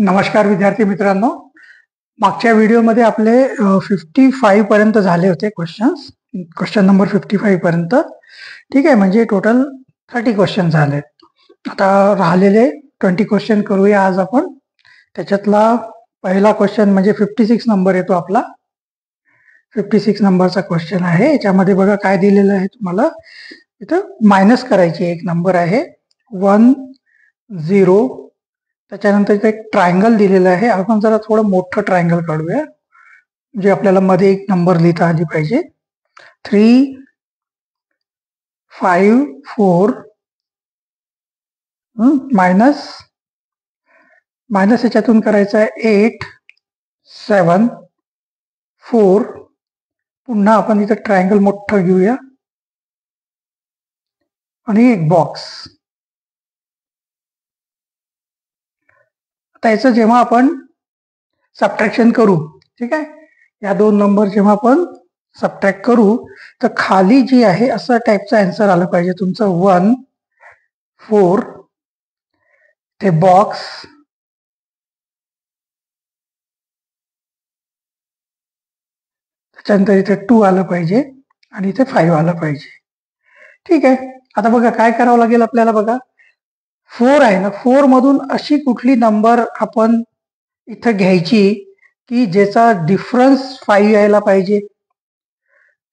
नमस्कार विद्यार्थी मित्रांनो. मागच्या व्हिडिओमध्ये आपले 55 पर्यंत झाले होते क्वेश्चन नंबर 55 पर्यंत. ठीक आहे, म्हणजे टोटल 30 क्वेश्चन झाले. आता राहिलेले 20 क्वेश्चन करूया आज आपण. त्याच्यातला पहिला क्वेश्चन म्हणजे 56 नंबर येतो आपला. 56 नंबरचा क्वेश्चन आहे. याच्यामध्ये बघा काय दिलेलं आहे तुम्हाला. इथं मायनस करायची एक नंबर आहे 1 0. त्याच्यानंतर इथे एक ट्रायंगल दिलेला आहे. आपण जरा थोडं मोठं ट्रायंगल काढूया, जे आपल्याला मध्ये एक नंबर लिहिता आली पाहिजे. 3 5 4 मायनस याच्यातून करायचं आहे 8 7 4. पुन्हा आपण इथं ट्रायंगल मोठं घेऊया आणि एक बॉक्स. आता याचं जेव्हा आपण सबट्रॅक्शन करू, ठीक आहे, या दोन नंबर जेव्हा आपण सबट्रॅक्ट करू तर खाली जी आहे असं टाईपचं आन्सर आलं पाहिजे तुमचं 1 4 ते बॉक्स त्याच्यानंतर इथे 2 आलं पाहिजे आणि इथे 5 आलं पाहिजे. ठीक आहे, आता बघा काय करावं लागेल आपल्याला. बघा 4 आहे ना, 4 मधून अशी कुठली नंबर आपण इथं घ्यायची की ज्याचा डिफरन्स 5 यायला पाहिजे.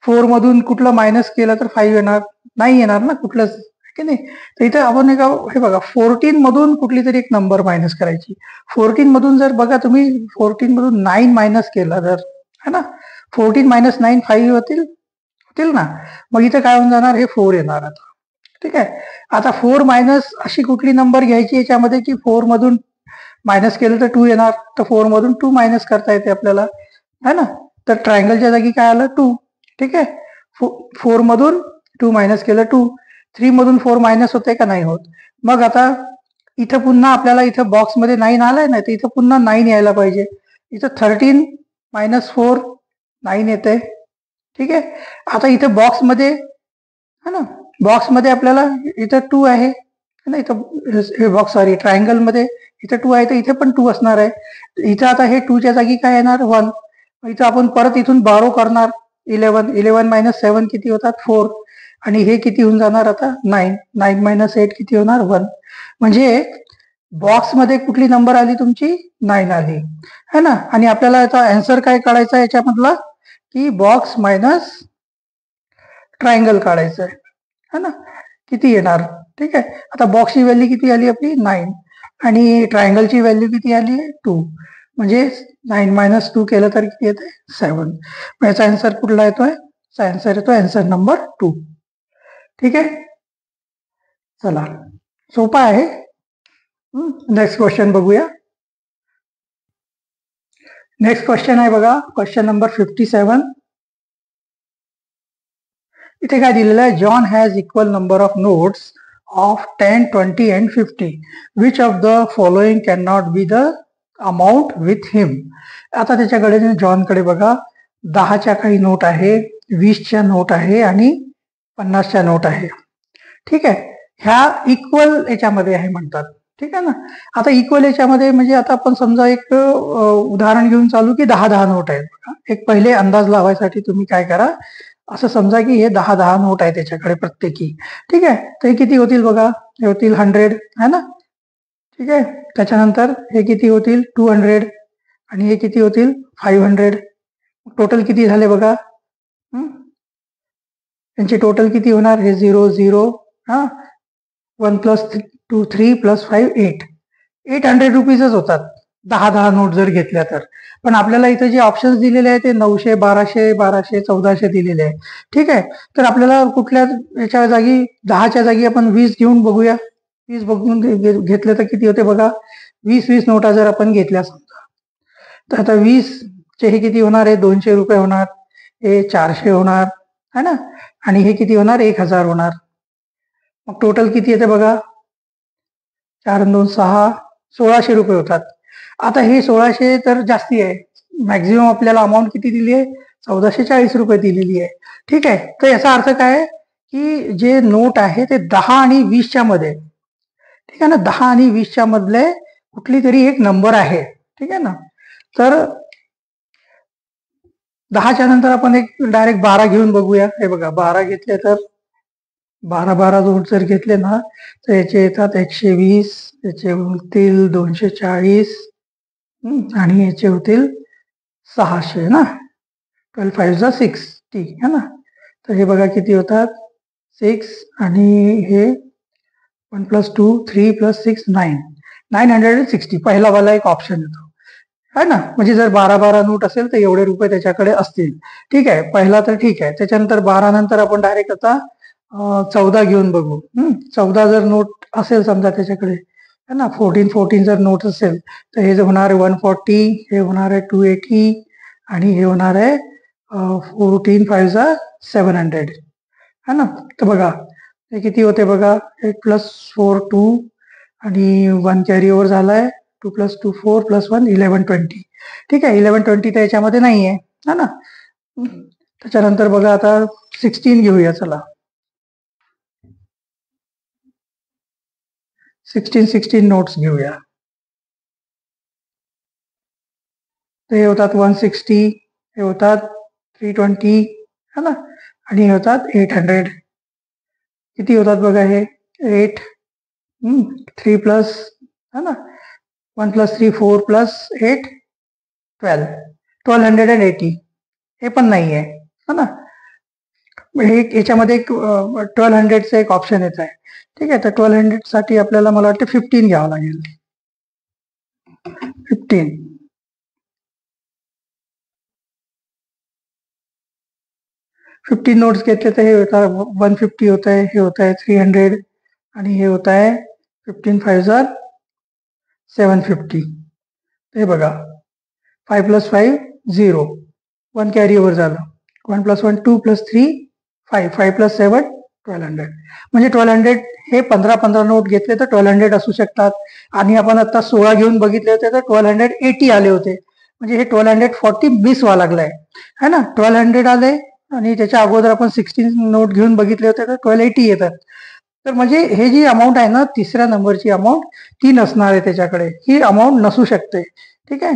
4 मधून कुठलं मायनस केलं तर 5 येणार नाही, येणार ना कुठलंच, की नाही. तर इथे आपण हे बघा 14 मधून कुठली तरी एक नंबर मायनस करायची. 14 मधून जर बघा तुम्ही 14 मधून 9 मायनस केला तर, है ना, 14 मायनस 9 5 होतील ना. मग इथे काय होऊन जाणार, हे 4 येणार आता. ठीक आहे, आता 4 मायनस अशी कुठली नंबर घ्यायची याच्यामध्ये की 4 मधून मायनस केलं तर 2 येणार, तर 4 मधून 2 मायनस करता येते आपल्याला, है ना. तर ट्रायंगलच्या जागी काय आलं 2. ठीक आहे, 4 मधून 2 मायनस केलं 2. 3 मधून 4 मायनस होते का नाही होत. मग आता इथं पुन्हा आपल्याला इथं बॉक्समध्ये 9 आलाय ना, तर इथं पुन्हा 9 यायला पाहिजे. इथं 13 मायनस 4 9 येते. ठीक आहे, आता इथं बॉक्समध्ये, है ना, बॉक्समध्ये आपल्याला इथं 2 आहे ना, इथं हे बॉक्स सॉरी ट्रायंगलमध्ये इथं 2 आहे, तर इथे पण 2 असणार आहे. इथं आता हे 2च्या जागी काय येणार 1. इथं आपण परत इथून बारो करणार 11 मायनस 7 किती होतात 4, आणि हे किती होऊन जाणार आता 9 मायनस 8 किती होणार 1. म्हणजे बॉक्समध्ये कुठली नंबर आली तुमची 9 आली, है ना. आणि आपल्याला याचा आन्सर काय काढायचा याच्यामधला की बॉक्स मायनस ट्रायंगल काढायचं आहे, है ना. किती येणार. ठीक आहे, आता बॉक्सची व्हॅल्यू किती आली आपली 9 आणि ट्रायंगलची व्हॅल्यू किती आली 2. म्हणजे 9 मायनस 2 केलं तर किती येते 7. याचा आन्सर कुठला येतोय, आन्सर येतो आन्सर नंबर 2. ठीक आहे, चला सोपा आहे. नेक्स्ट क्वेश्चन बघूया. नेक्स्ट क्वेश्चन आहे बघा क्वेश्चन नंबर 57. इथे काय दिलेलं आहे, John has equal number of notes of 10 20 and 50. Which of the following can not be the amount with him. आता त्याच्याकडे जॉनकडे बघा 10च्या काही नोट आहे, 20च्या नोट आहे आणि 50च्या नोट आहे. ठीक आहे, ह्या इक्वल याच्यामध्ये आहे म्हणतात. ठीक आहे ना. आता इक्वल याच्यामध्ये म्हणजे आता आपण समजा एक उदाहरण घेऊन चालू की 10 नोट आहेत. एक पहिले अंदाज लावायसाठी तुम्ही काय करा, असं समजा की हे 10 नोट आहे त्याच्याकडे प्रत्येकी. ठीक आहे, तर हे किती होतील बघा, हे होतील 100, है ना. ठीक आहे, त्याच्यानंतर हे किती होतील 200 आणि हे किती होतील 500. टोटल किती झाले बघा, यांचे टोटल किती होणार, हे 0 0 हा 1 प्लस 2 3 प्लस 5 8. 800 रुपीजच होतात 10 नोट जर घेतल्या तर. पण आपल्याला इथे जे ऑप्शन्स दिलेले आहेत ते 900 1200 1200 1400 दिलेले आहे. ठीक आहे, तर आपल्याला कुठल्या याच्या जागी 10च्या जागी आपण 20 घेऊन बघूया. 20 बघून घेतले तर किती होते बघा, 20 नोटा जर आपण घेतल्या समजा, तर आता 20चे हे किती होणार, हे 200 रुपये होणार, हे 400 होणार, है ना, आणि हे किती होणार 1000 होणार. मग टोटल किती येते बघा, 4 2 6 1600 रुपये होतात. आता हे 1600 तर जास्ती आहे, मॅक्झिमम आपल्याला अमाऊंट किती दिली आहे 1440 रुपये दिलेली आहे. ठीक आहे, तर याचा अर्थ काय की जे नोट आहे ते 10 आणि 20च्या मध्ये. ठीक आहे ना, 10 आणि 20च्या मधले कुठली तरी एक नंबर आहे, ठीक आहे ना. तर 10च्या नंतर आपण एक डायरेक्ट 12 घेऊन बघूया. हे बघा 12 घेतले तर 12 नोट जर घेतले ना तर याचे येतात 120, याचे होतील 240 आणि याचे होतील 600 ना. 12 5 जा 60 है ना. तर हे बघा किती होतात 6 आणि हे 1 + 2 3 + 6 960. पहिला वाला एक ऑप्शन येतो है ना. म्हणजे जर 12 नोट असेल तर एवढे रुपये त्याच्याकडे असतील. ठीक आहे, पहिला तर ठीक आहे. त्याच्यानंतर 12 नंतर आपण डायरेक्ट आता 14 घेऊन बघू. 14 जर नोट असेल समजा त्याच्याकडे है ना, 14 जर नोट असेल तर हे जे होणार आहे 140, हे होणार आहे 280 आणि हे होणार आहे 14 5 जा 700 है ना. तर बघा हे किती होते बघा, 8 + 4 2 आणि 1 कॅरी ओव्हर झालाय, 2 + 2 4 + 1 1120. ठीक आहे, 1120 तर याच्यामध्ये नाहीये है ना. त्याच्यानंतर बघा आता 16 घेऊया. चला 16 नोट्स घेऊया. तर हे होतात 160, हे होतात 320 है ना, आणि हे होतात 800. किती होतात बघा हे 8 3 प्लस है ना, 1 + 3 4 + 8 1280. हे पण नाही आहे है ना. हे याच्यामध्ये एक 1200चं एक ऑप्शन येत आहे. ठीक आहे, तर 1200 साठी आपल्याला मला वाटतं 15 घ्यावं लागेल. 15 नोट्स घेतले तर हे होतं 150 होत आहे, हे होत आहे 300 आणि हे होत आहे 15 5 जा 750. हे बघा 5 + 5 0, 1 कॅरी ओव्हर झालं, 1 + 1 2 + 3 5 5 + 7 1200. म्हणजे 1200 हे 15 नोट घेतले तर 1200 असू शकतात. आणि आपण आता 16 घेऊन बघितले होते तर 1280 आले होते. म्हणजे हे 1240 मिस व्हावं लागलंय है ना. 1200 आले आणि त्याच्या अगोदर आपण 16 नोट घेऊन बघितले होते तर 1280 येतात. तर म्हणजे हे जी अमाऊंट आहे ना, तिसऱ्या नंबरची अमाऊंट ती नसणार आहे त्याच्याकडे, ही अमाऊंट नसू शकते. ठीक आहे,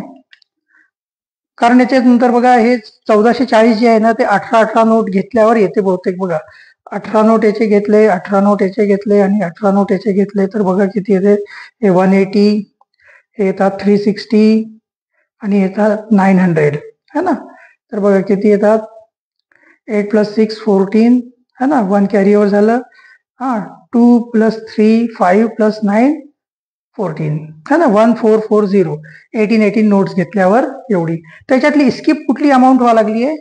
कारण याच्यानंतर बघा हे 1440 जे आहे ना ते 18 नोट घेतल्यावर येते बहुतेक. बघा 18 नोट याचे घेतले, 18 नोट याचे घेतले आणि 18 नोट याचे घेतले तर बघा किती येते. हे 180, हे येतात 360 आणि येतात 900 है ना. तर बघा किती येतात 8 + 6 14 है ना, 1 कॅरी ओव्हर झालं, 2 + 3 5 + 9 14 है ना, 1440. 18 नोट्स घेतल्यावर एवढी. त्याच्यातली स्किप कुठली अमाऊंट व्हावं लागली आहे,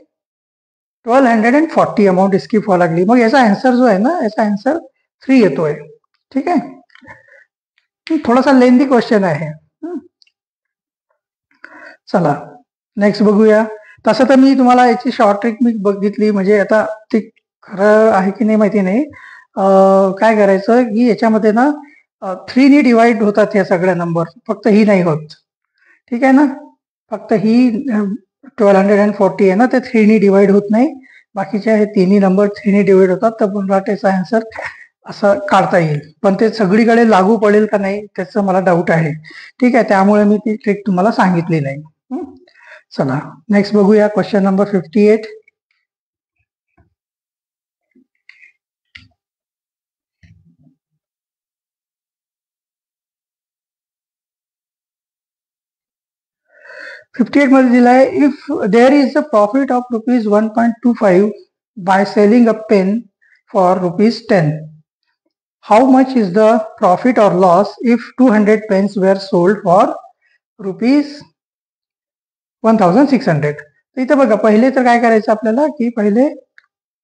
1240 अमाऊंट स्किप व्हावं लागली. मग याचा आन्सर जो आहे ना, याचा आन्सर 3 येतोय. ठीक आहे, थोडासा लेंदी क्वेश्चन आहे. चला नेक्स्ट बघूया. तसं तर मी तुम्हाला याची शॉर्ट ट्रिक मी बघितली, म्हणजे आता ते खरं आहे की नाही माहिती नाही. काय करायचं की याच्यामध्ये ना 3 डिवाइड होतात ह्या सगळ्या नंबर, फक्त ही नाही होत. ठीक आहे ना, फक्त ही 1240 आहे ना, ते 3 डिवाइड होत नाही. बाकीच्या हे तिन्ही नंबर 3 डिवाइड होतात. तर मला त्याचा आन्सर असं काढता येईल, पण ते सगळीकडे लागू पडेल का नाही त्याचं मला डाऊट आहे. ठीक आहे, त्यामुळे मी ती ट्रिक तुम्हाला सांगितली नाही. चला नेक्स्ट बघूया क्वेश्चन नंबर 58. मध्ये दिला आहे, if there is a profit of ₹1.25 by selling a pen for ₹10, how much is the profit or loss if 200 pens were sold for ₹1600. तर इथं बघा पहिले तर काय करायचं आपल्याला की पहिले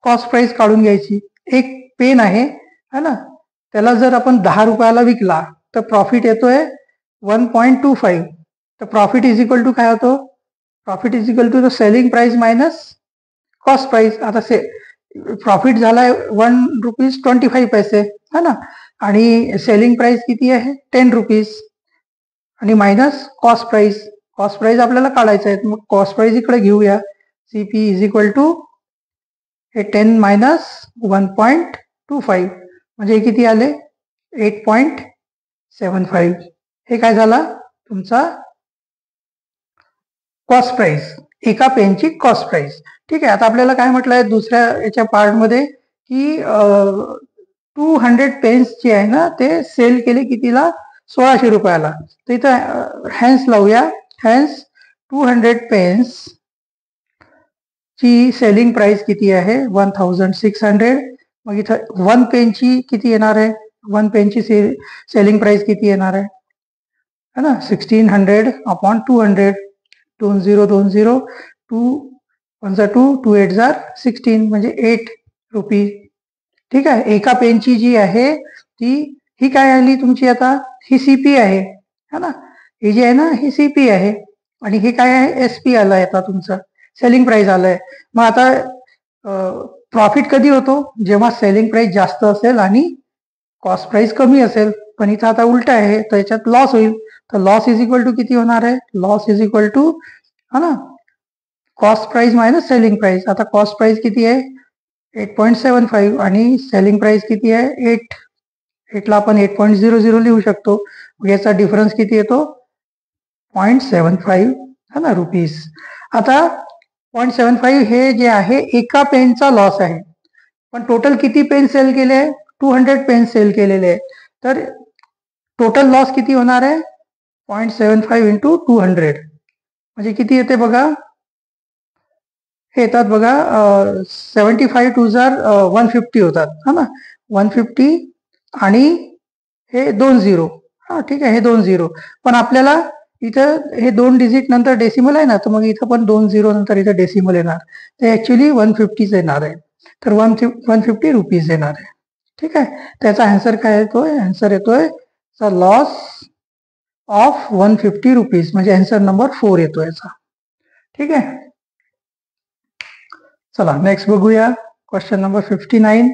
कॉस्ट प्राइस काढून घ्यायची. एक पेन आहे है ना, त्याला जर आपण 10 रुपयाला विकला तर प्रॉफिट येतोय 1.25. तर प्रॉफिट इज इक्वल टू काय होतो, profit is equal to the selling price minus cost price. आता प्रॉफिट झालाय ₹1.25 है ना, आणि सेलिंग प्राइस किती आहे 10 रुपीज आणि minus cost price. Cost price आपल्याला काढायचं आहे, मग कॉस्ट प्राइस इकडे घेऊया. सीपी इज इक्वल टू हे 10 मायनस 1.25 म्हणजे किती आले 8.75. हे काय झाला तुमचा कॉस्ट प्राइस, एका पेनची कॉस्ट प्राइस. ठीक आहे. आता आपल्याला काय म्हटलंय दुसऱ्या याच्या पार्टमध्ये की 200 पेन्स जे आहे ना ते सेल केले कितीला, 1600 रुपयाला. तर इथं हॅन्स लावूया. हॅन्स 200 पेन्स ची सेलिंग प्राइस किती आहे, 1600. मग इथं 1 पेनची किती येणार आहे, 1 पेनची सेलिंग प्राइस किती येणार आहे है ना, 1600 अपॉन 200. 2020 2 1 2 2 8 16 म्हणजे 8 रुपीज. ठीक आहे. एका पेनची जी आहे ती, ही काय आली तुमची आता, ही सीपी आहे है ना, ही जी आहे ना ही सीपी आहे आणि हे काय आहे, एसपी आलाय आता तुमचं, सेलिंग प्राइस आलाय. मग आता प्रॉफिट कधी होतो, जेव्हा सेलिंग प्राइस जास्त असेल आणि कॉस्ट प्राइस कमी असेल. पण इथं आता उलट आहे, तर याच्यात लॉस होईल. तर लॉस इज इक्वल टू किती होणार आहे, लॉस इज इक्वल टू है ना cost price minus selling price. आता कॉस्ट प्राइस किती आहे, 8.75 आणि सेलिंग प्राइस किती आहे 8 ला आपण 8.00 लिहू शकतो. याचा डिफरन्स किती येतो, 0.75 है ना रुपीज. आता 0.75 हे जे आहे एका पेनचा लॉस आहे. पण टोटल किती पेन सेल केले, 200 पेन सेल केलेले आहे. तर टोटल लॉस किती होणार आहे, 0.75 इंटू 200 म्हणजे किती येते बघा, हे येतात बघा 75 टू 150 होतात हा ना, 150 आणि हे 20. हा ठीक आहे, हे 20. पण आपल्याला इथं हे 2 डिजिट नंतर डेसिमल आहे ना, तर मग इथं पण 20 नंतर इथं डेसिमल येणार. तर ऍक्च्युली 150 येणार आहे. तर 150 रुपीज येणार आहे. ठीक आहे. त्याचा आन्सर काय येतोय, आन्सर येतोय लॉस ऑफ 150 रुपीज म्हणजे आन्सर नंबर 4 येतो याचा. ठीक आहे. चला नेक्स्ट बघूया, क्वेश्चन नंबर 59.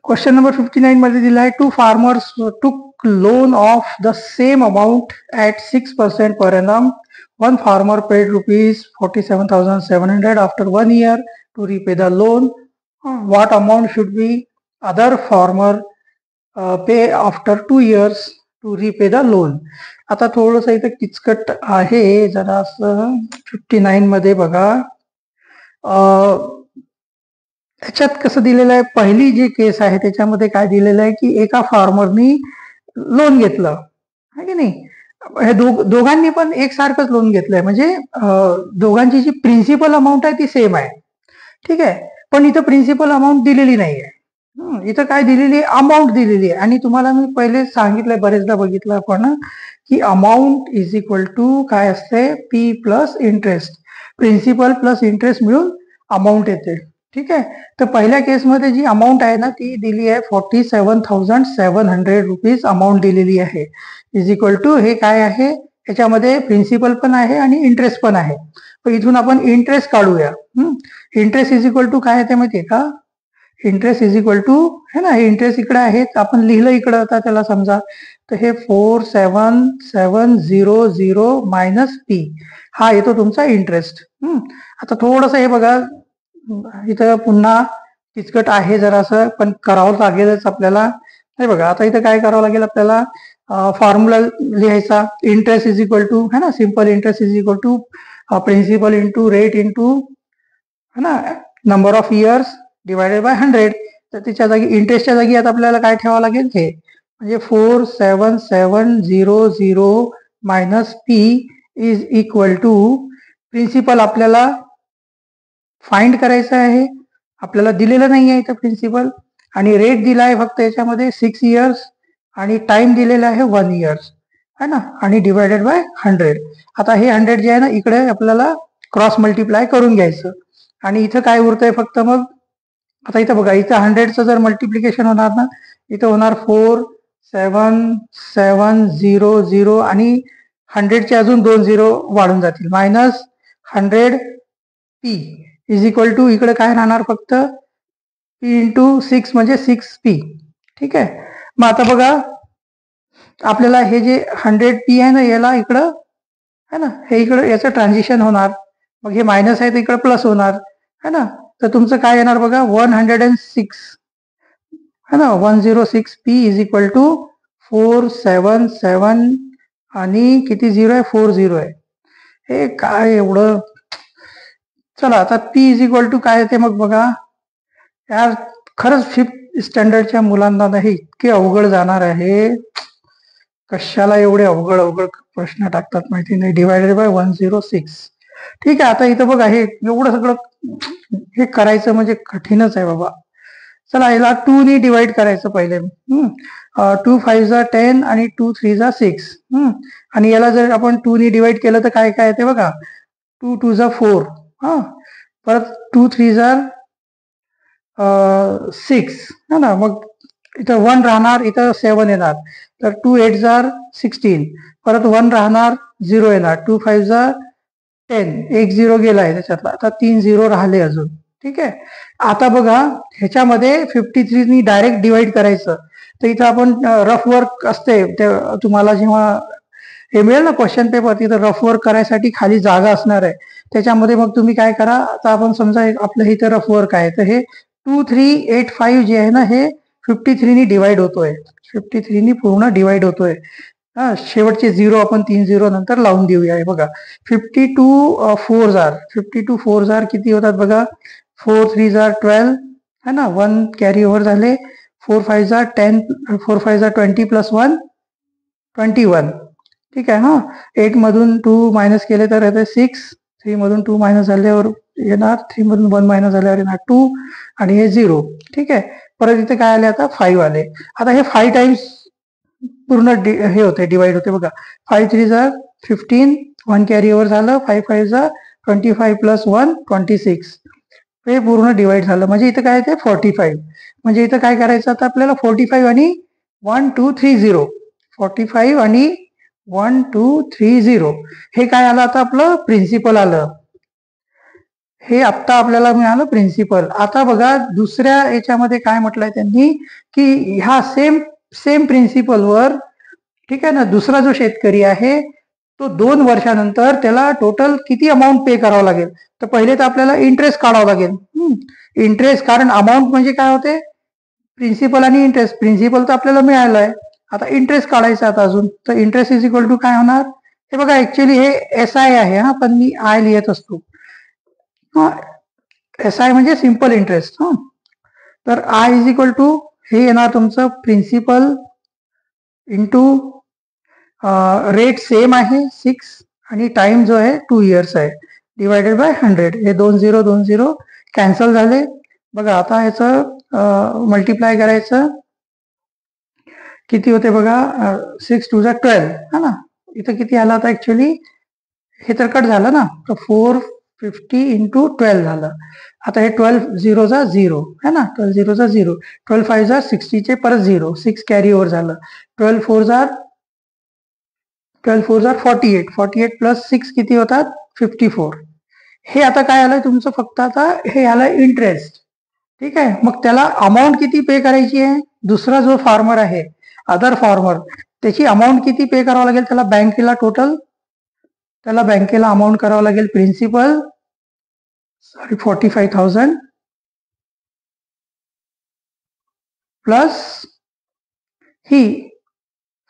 क्वेश्चन नंबर 59 मध्ये दिला आहे, 2 फार्मर्स टूक loan of the same amount at 6% per annum. One farmer paid rupees 47,700 after 1 year to repay the loan. What amount should be other farmer pay after 2 years to repay the loan? आता थोडंसं इथं किचकट आहे जरा असं 59 मध्ये बघा. त्याच्यात कसं दिलेलं आहे, पहिली जी केस आहे त्याच्यामध्ये काय दिलेलं आहे की एका फार्मरनी लोन घेतलं आहे की नाही, हे दोघांनी पण एकसारखंच लोन घेतलंय म्हणजे दोघांची जी प्रिन्सिपल अमाऊंट आहे ती सेम आहे. ठीक आहे. पण इथं प्रिन्सिपल अमाऊंट दिलेली नाहीये, इथं काय दिलेली आहे, अमाऊंट दिलेली आहे. आणि तुम्हाला मी पहिले सांगितलंय, बरेचदा बघितलं आपण की अमाऊंट इज इक्वल टू काय असते, P plus interest. Principal plus interest मिळून अमाऊंट येते. ठीक आहे. तर पहिल्या केसमध्ये जी अमाऊंट आहे ना ती दिली आहे 47,700 रुपीज अमाऊंट दिलेली आहे. इज इक्वल टू हे काय आहे, याच्यामध्ये प्रिन्सिपल पण आहे आणि इंटरेस्ट पण आहे. तर इथून आपण इंटरेस्ट काढूया. इंटरेस्ट इज इक्वल टू काय आहे माहितीये का, इंटरेस्ट इज इक्वल टू है ना, हे इंटरेस्ट इकडे आहे आपण लिहिलं इकडं, आता त्याला समजा तर हे 47,700 मायनस पी हा येतो तुमचा इंटरेस्ट. आता थोडस हे बघा इथं पुन्हा किचकट आहे जरासं, पण करावं लागेलच आपल्याला. हे बघा आता इथं काय करावं लागेल आपल्याला, फॉर्म्युला लिहायचा, इंटरेस्ट इज इक्वल टू है ना, simple interest is equal to principal into rate into है ना number of years divided by 100. तर त्याच्या जागी इंटरेस्टच्या जागी आता आपल्याला काय ठेवावं लागेल, हे म्हणजे 47,700 minus P is equal to principal आपल्याला फाइंड करायचं आहे, आपल्याला दिलेलं नाही आहे इथं प्रिन्सिपल, आणि रेट दिला आहे फक्त याच्यामध्ये 6 इयर्स आणि टाइम दिलेला आहे 1 इयर्स है ना, आणि डिवायडेड बाय 100. आता हे 100 जे आहे ना इकडे आपल्याला क्रॉस मल्टिप्लाय करून घ्यायचं आणि इथं काय उरतंय फक्त, मग आता इथं बघा इथं 100चं जर मल्टिप्लिकेशन होणार ना, इथं होणार 47,700 आणि 100चे अजून 2 झिरो वाढून जातील, minus 100 P is equal to इकडे काय राहणार फक्त पी इंटू 6 म्हणजे 6p. ठीक आहे. मग आता बघा आपल्याला हे जे 100 पी आहे ना याला इकडं है ना, हे इकडं याचं ट्रान्झिशन होणार, मग हे मायनस आहे तर इकडं प्लस होणार है ना. तर तुमचं काय येणार बघा 106 है ना 106p इज इक्वल टू 477 आणि किती झिरो आहे 40 आहे. हे काय एवढं. चला आता p इज इक्वल टू काय येते मग बघा. यार खरंच 5th स्टँडर्डच्या मुलांना नाही इतके अवघड जाणार आहे. कशाला एवढे अवघड अवघड प्रश्न टाकतात माहिती नाही. Divided by 106. ठीक आहे आता इथं बघा हे एवढं सगळं हे करायचं म्हणजे कठीणच आहे बाबा. चला याला 2 नी डिवाइड करायचं पहिले. 2 5 जा 10 आणि 2 3 जा 6. आणि याला जर आपण 2 नी डिवाइड केलं तर काय काय येते बघा. 2 2 जा 4. हा परत 2 3 जा 6 है ना. मग इथं 1 राहणार इथं 7 येणार. तर 2 8 जा 16. परत 1 राहणार 0 येणार. 2 5 जा 10. एक 0 गेलाय त्याच्यातला. आता 3 0 राहिले अजून. ठीक आहे. आता बघा ह्याच्यामध्ये 53 नी डायरेक्ट डिवाइड करायचं. तर इथं आपण रफ वर्क असते तुम्हाला जेव्हा हे मिळेल ना क्वेश्चन पेपर तिथं रफ वर्क करायसाठी खाली जागा असणार आहे. त्याच्यामध्ये मग तुम्ही काय करा. आता आपण समजा आपलं इथं रफ वर्क आहे तर हे 2385 जे आहे ना हे 53 नी डिवाइड होतोय. 53 नी पूर्ण डिवाइड होतोय. हा शेवटचे 0 आपण 3 0 नंतर लावून देऊया. बघा 52 4 जार 52 4 जार किती होतात बघा. 4 3 जार 12 है ना. 1 कॅरी ओव्हर झाले. 4 5 जार 10 4 5 जार 20 प्लस 1 21. ठीक आहे. हा 8 मधून 2 मायनस केले तर येते 6. 3 मधून 2 मायनस झाल्यावर येणार 3 मधून 1 मायनस झाल्यावर येणार 2 आणि हे 0. ठीक आहे. परत इथे काय आले आता 5 आले. आता हे 5 टाइम्स पूर्ण हे होते डिवाइड होते बघा. 5 3 जा 15. 1 कॅरी ओव्हर झालं. 5 5 जा 25 प्लस 1 26. हे पूर्ण डिवाइड झालं म्हणजे इथं काय येते 45. म्हणजे इथं काय करायचं आता आपल्याला 45 आणि 1 2 3 0. 45 आणि 1 2 3 0. हे काय आलं आता आपलं प्रिन्सिपल आलं. हे आत्ता आपल्याला मिळालं प्रिन्सिपल. आता बघा दुसऱ्या याच्यामध्ये काय म्हटलंय त्यांनी की ह्या सेम सेम प्रिन्सिपलवर ठीक आहे ना दुसरा जो शेतकरी आहे तो 2 वर्षानंतर त्याला टोटल किती अमाऊंट पे करावं लागेल. तर पहिले तर आपल्याला इंटरेस्ट काढावं लागेल. इंटरेस्ट कारण अमाऊंट म्हणजे काय होते प्रिन्सिपल आणि इंटरेस्ट. प्रिन्सिपल तर आपल्याला मिळालं आहे. आता इंटरेस्ट काढायचा आता अजून. तर इंटरेस्ट इज इक्वल टू काय होणार. हे बघा ऍक्च्युली हे SI आहे हा पण मी आय लिहित असतो. SI म्हणजे सिम्पल इंटरेस्ट. तर आय इज इक्वल टू हे येणार तुमचं प्रिन्सिपल इंटू रेट सेम आहे 6 आणि टाइम जो आहे 2 इयर्स आहे डिवायडेड बाय 100. हे 2 0 2 0 कॅन्सल झाले. बघा आता ह्याचं मल्टिप्लाय करायचं किती होते बघा. 6 2 जा 12 है ना. इथं किती आला आता ऍक्च्युली हे तर कट झालं ना. तर 450 इंटू 12 झालं. आता हे 12 0 जा 0 है ना. 12 0 जा 0. 12 5 जा 60 चे परत 0. 6 कॅरी ओव्हर झालं. 12 4 जा 48. 48 प्लस 6 किती होतात 54. हे आता काय आलंय तुमचं फक्त आता हे आलंय इंटरेस्ट. ठीक आहे. मग त्याला अमाऊंट किती पे करायची आहे. दुसरा जो फार्मर आहे अदर फार्मर त्याची अमाऊंट किती पे करावं लागेल त्याला बँकेला टोटल. त्याला बँकेला अमाऊंट करावं लागेल प्रिन्सिपल 45,000 प्लस ही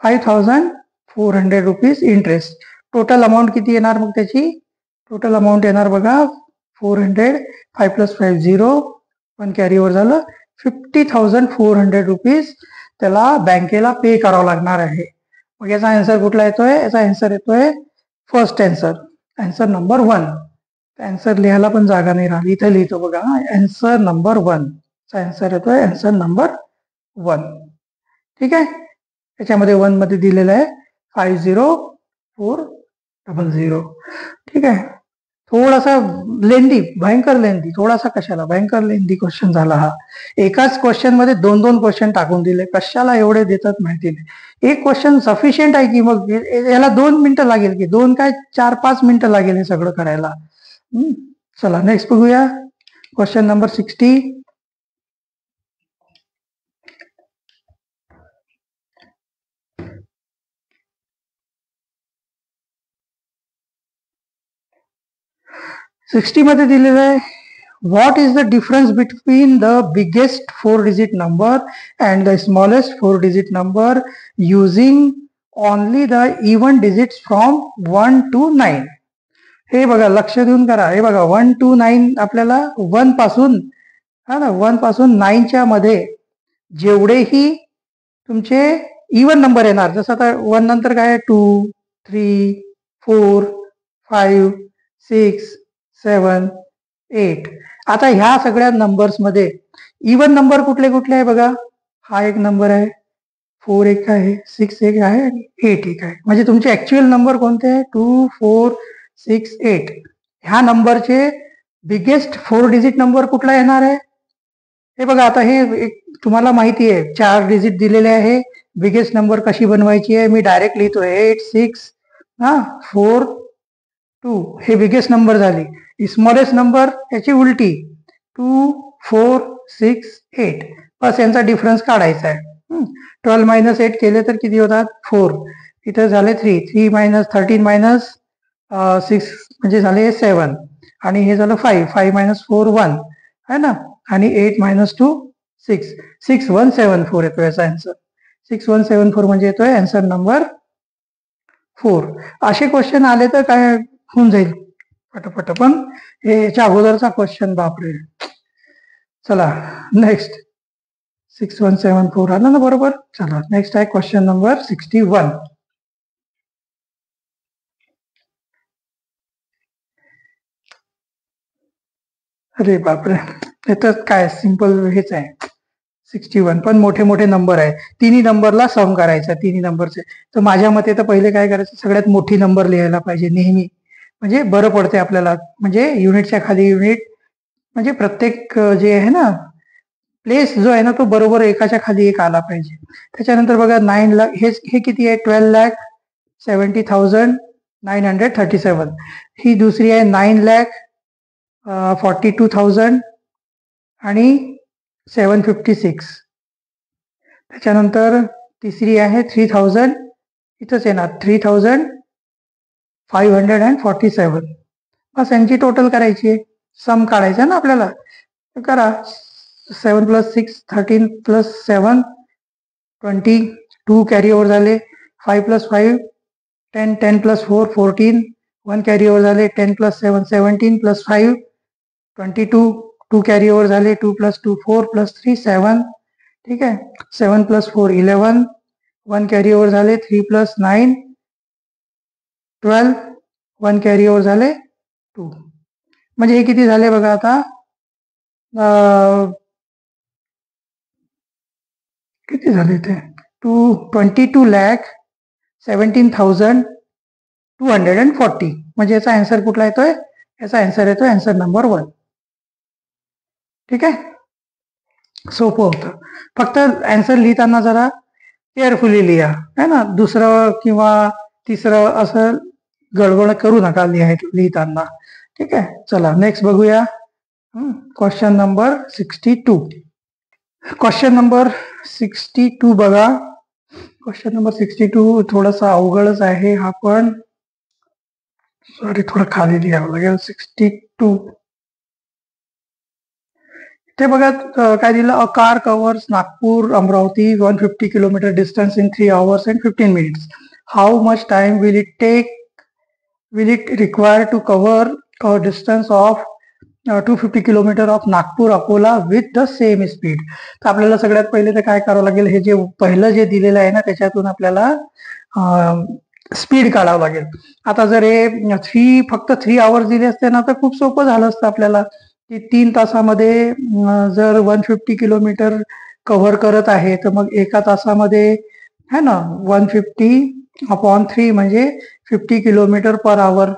5,400 रुपीज इंटरेस्ट. टोटल अमाऊंट किती येणार मग त्याची. टोटल अमाऊंट येणार बघा 400. 5 प्लस 5 0. 1 कॅरी ओव्हर झालं. 50,400 रुपीज त्याला बँकेला पे करावं लागणार आहे. मग याचा आन्सर कुठला येतोय. याचा आन्सर येतोय first answer. Answer number 1. Answer लिहायला पण जागा नाही राहिली इथे लिहितो बघा. आन्सर नंबर 1 चा आन्सर येतोय आन्सर नंबर 1. ठीक आहे. त्याच्यामध्ये 1 मध्ये दिलेलं आहे 50,400. ठीक आहे. थोडासा लेंदी भयंकर लेंदी. थोडासा कशाला भयंकर लेंदी क्वेश्चन झाला हा. एकाच क्वेश्चन मध्ये 2 क्वेश्चन टाकून दिले. कशाला एवढे देतात माहिती नाही. एक क्वेश्चन सफिशियंट आहे की मग याला 2 मिनिटं लागेल की 2 काय 4-5 मिनिटं लागेल हे सगळं करायला. चला नेक्स्ट बघूया. Question number 60. मध्ये दिलेलं आहे what is the difference between the biggest 4-digit number and the smallest 4-digit number using only the even digits from 1 to 9? हे बघा, लक्ष देऊन करा. हे बघा, 1 to 9 आपल्याला 1 पासून, हा ना, 1 पासून 9च्या मध्ये जेवढेही तुमचे इवन नंबर येणार, जसं आता 1 नंतर काय, 2, 3, 4, 5, 6, 7, 8. आता ह्या सगळ्या नंबर्स मध्ये इवन नंबर कुठले कुठले आहे बघा. हा एक नंबर आहे, 4 एक आहे, 6 एक आहे आणि 8 एक आहे. म्हणजे तुमचे ऍक्च्युअल नंबर कोणते आहे, 2, 4, 6, 8. ह्या नंबरचे बिगेस्ट 4-डिजिट नंबर कुठला येणार आहे? हे बघा, आता हे तुम्हाला माहिती आहे, 4 डिजिट दिलेले आहे. बिगेस्ट नंबर कशी बनवायची आहे, मी डायरेक्ट लिहितो, 8, 6, 4, 2. हे बिगेस्ट नंबर झाली. स्मॉलेस्ट नंबर याची उलटी, 2, 4, 6, 8. बस यांचा डिफरन्स काढायचा आहे. 12 - 8 केले तर किती होतात, 4. इथं झाले 3, 3 - 13 - 6 म्हणजे झाले 7. आणि हे झालं 5, 5 - 4 1 है ना. आणि 8 - 2 6, 6174 येतोय याचा आन्सर. 6174 म्हणजे येतोय आन्सर नंबर 4. असे क्वेश्चन आले तर काय होऊन जाईल पटपट. पण याच्या अगोदरचा क्वेश्चन बापरे. चला नेक्स्ट, 6174 आला ना बरोबर. चला नेक्स्ट आहे क्वेश्चन नंबर 61. अरे बापरे, हे तर काय सिंपल हेच आहे. 61 पण मोठे मोठे नंबर आहे. तिन्ही नंबरला सम करायचं, तिन्ही नंबरचे. तर माझ्या मते तर पहिले काय करायचं, सगळ्यात मोठी नंबर लिहायला पाहिजे नेहमी, म्हणजे बरं पडते आपल्याला. म्हणजे युनिटच्या खाली युनिट, म्हणजे प्रत्येक जे आहे ना प्लेस जो आहे ना, तो बरोबर एकाच्या खाली एक आला पाहिजे. त्याच्यानंतर बघा 9 लाख, हे किती आहे, 12,70,937. ही दुसरी आहे 9,42,000 आणि 756. त्याच्यानंतर तिसरी आहे 3,000, इथंच येणार 3,547. बस यांची टोटल करायची आहे, सम काढायचा ना आपल्याला. करा, 7 + 6 13 + 7 20, 2 कॅरी ओव्हर झाले. 5 + 5 10, 10 + 4 14, 1 कॅरी ओव्हर झाले. 10 + 7 17 + 5 22, 2 कॅरी ओव्हर झाले. 2 + 2 4 + 3 7. ठीक आहे. 7 + 4 11, 1 कॅरी ओव्हर झाले. 3 + 9 12, 1 कॅरी ओव्हर झाले 2. म्हणजे हे किती झाले बघा आता, किती झाले ते, 22,17,240. म्हणजे याचा आन्सर कुठला येतोय, याचा आन्सर येतोय आन्सर नंबर 1. ठीक आहे, सोपं होतं. फक्त आन्सर लिहिताना जरा केअरफुली लिहा, है ना. दुसरं किंवा तिसरं असं गडबड करू नका लिहिताना. ठीक आहे. चला नेक्स्ट बघूया, क्वेश्चन नंबर 62. क्वेश्चन नंबर 62 बघा. क्वेश्चन नंबर 62 थोडासा अवघडच आहे हा पण. सॉरी, थोडं खाली लिहावं लागेल. 62 ते बघा, काय दिलं, a car covers Nagpur Amravati 150 kilometre distance in 3 hours and 15 minutes. How much time will it require to cover a distance of 250 kilometre of Nagpur Akola with the same speed. तर आपल्याला सगळ्यात पहिले तर काय करावं लागेल, हे जे पहिलं जे दिलेलं आहे ना, त्याच्यातून आपल्याला स्पीड काढावं लागेल. आता जर हे फक्त 3 hours दिले असते ना, तर खूप सोपं झालं असतं आपल्याला, की 3 तासामध्ये जर 150 किलोमीटर कव्हर करत आहे, तर मग एका तासामध्ये है ना 150/3 म्हणजे 50 किलोमीटर पर आवर.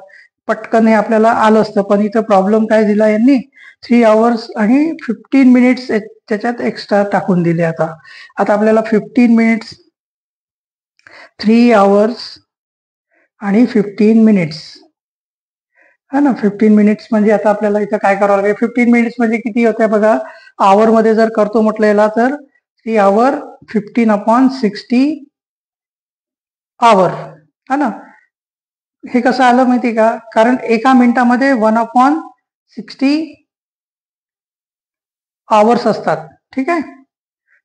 पटकन हे आपल्याला आलं असतं. पण इथं प्रॉब्लेम काय दिला यांनी, 3 hours आणि 15 मिनिट्स त्याच्यात एक्स्ट्रा टाकून दिले. आता आपल्याला 15 मिनिट्स, 3 hours आणि 15 मिनिट्स, है ना. 15 मिनिट्स म्हणजे आता आपल्याला इथं काय करावं लागेल, 15 मिनिट्स म्हणजे किती होत्या बघा, आवर मध्ये जर करतो म्हटलं याला, तर 3 hour 15/60 आवर, है ना. हे कसं आलं माहिती का, कारण एका मिनिटामध्ये 1/60 आवर्स असतात. ठीक आहे,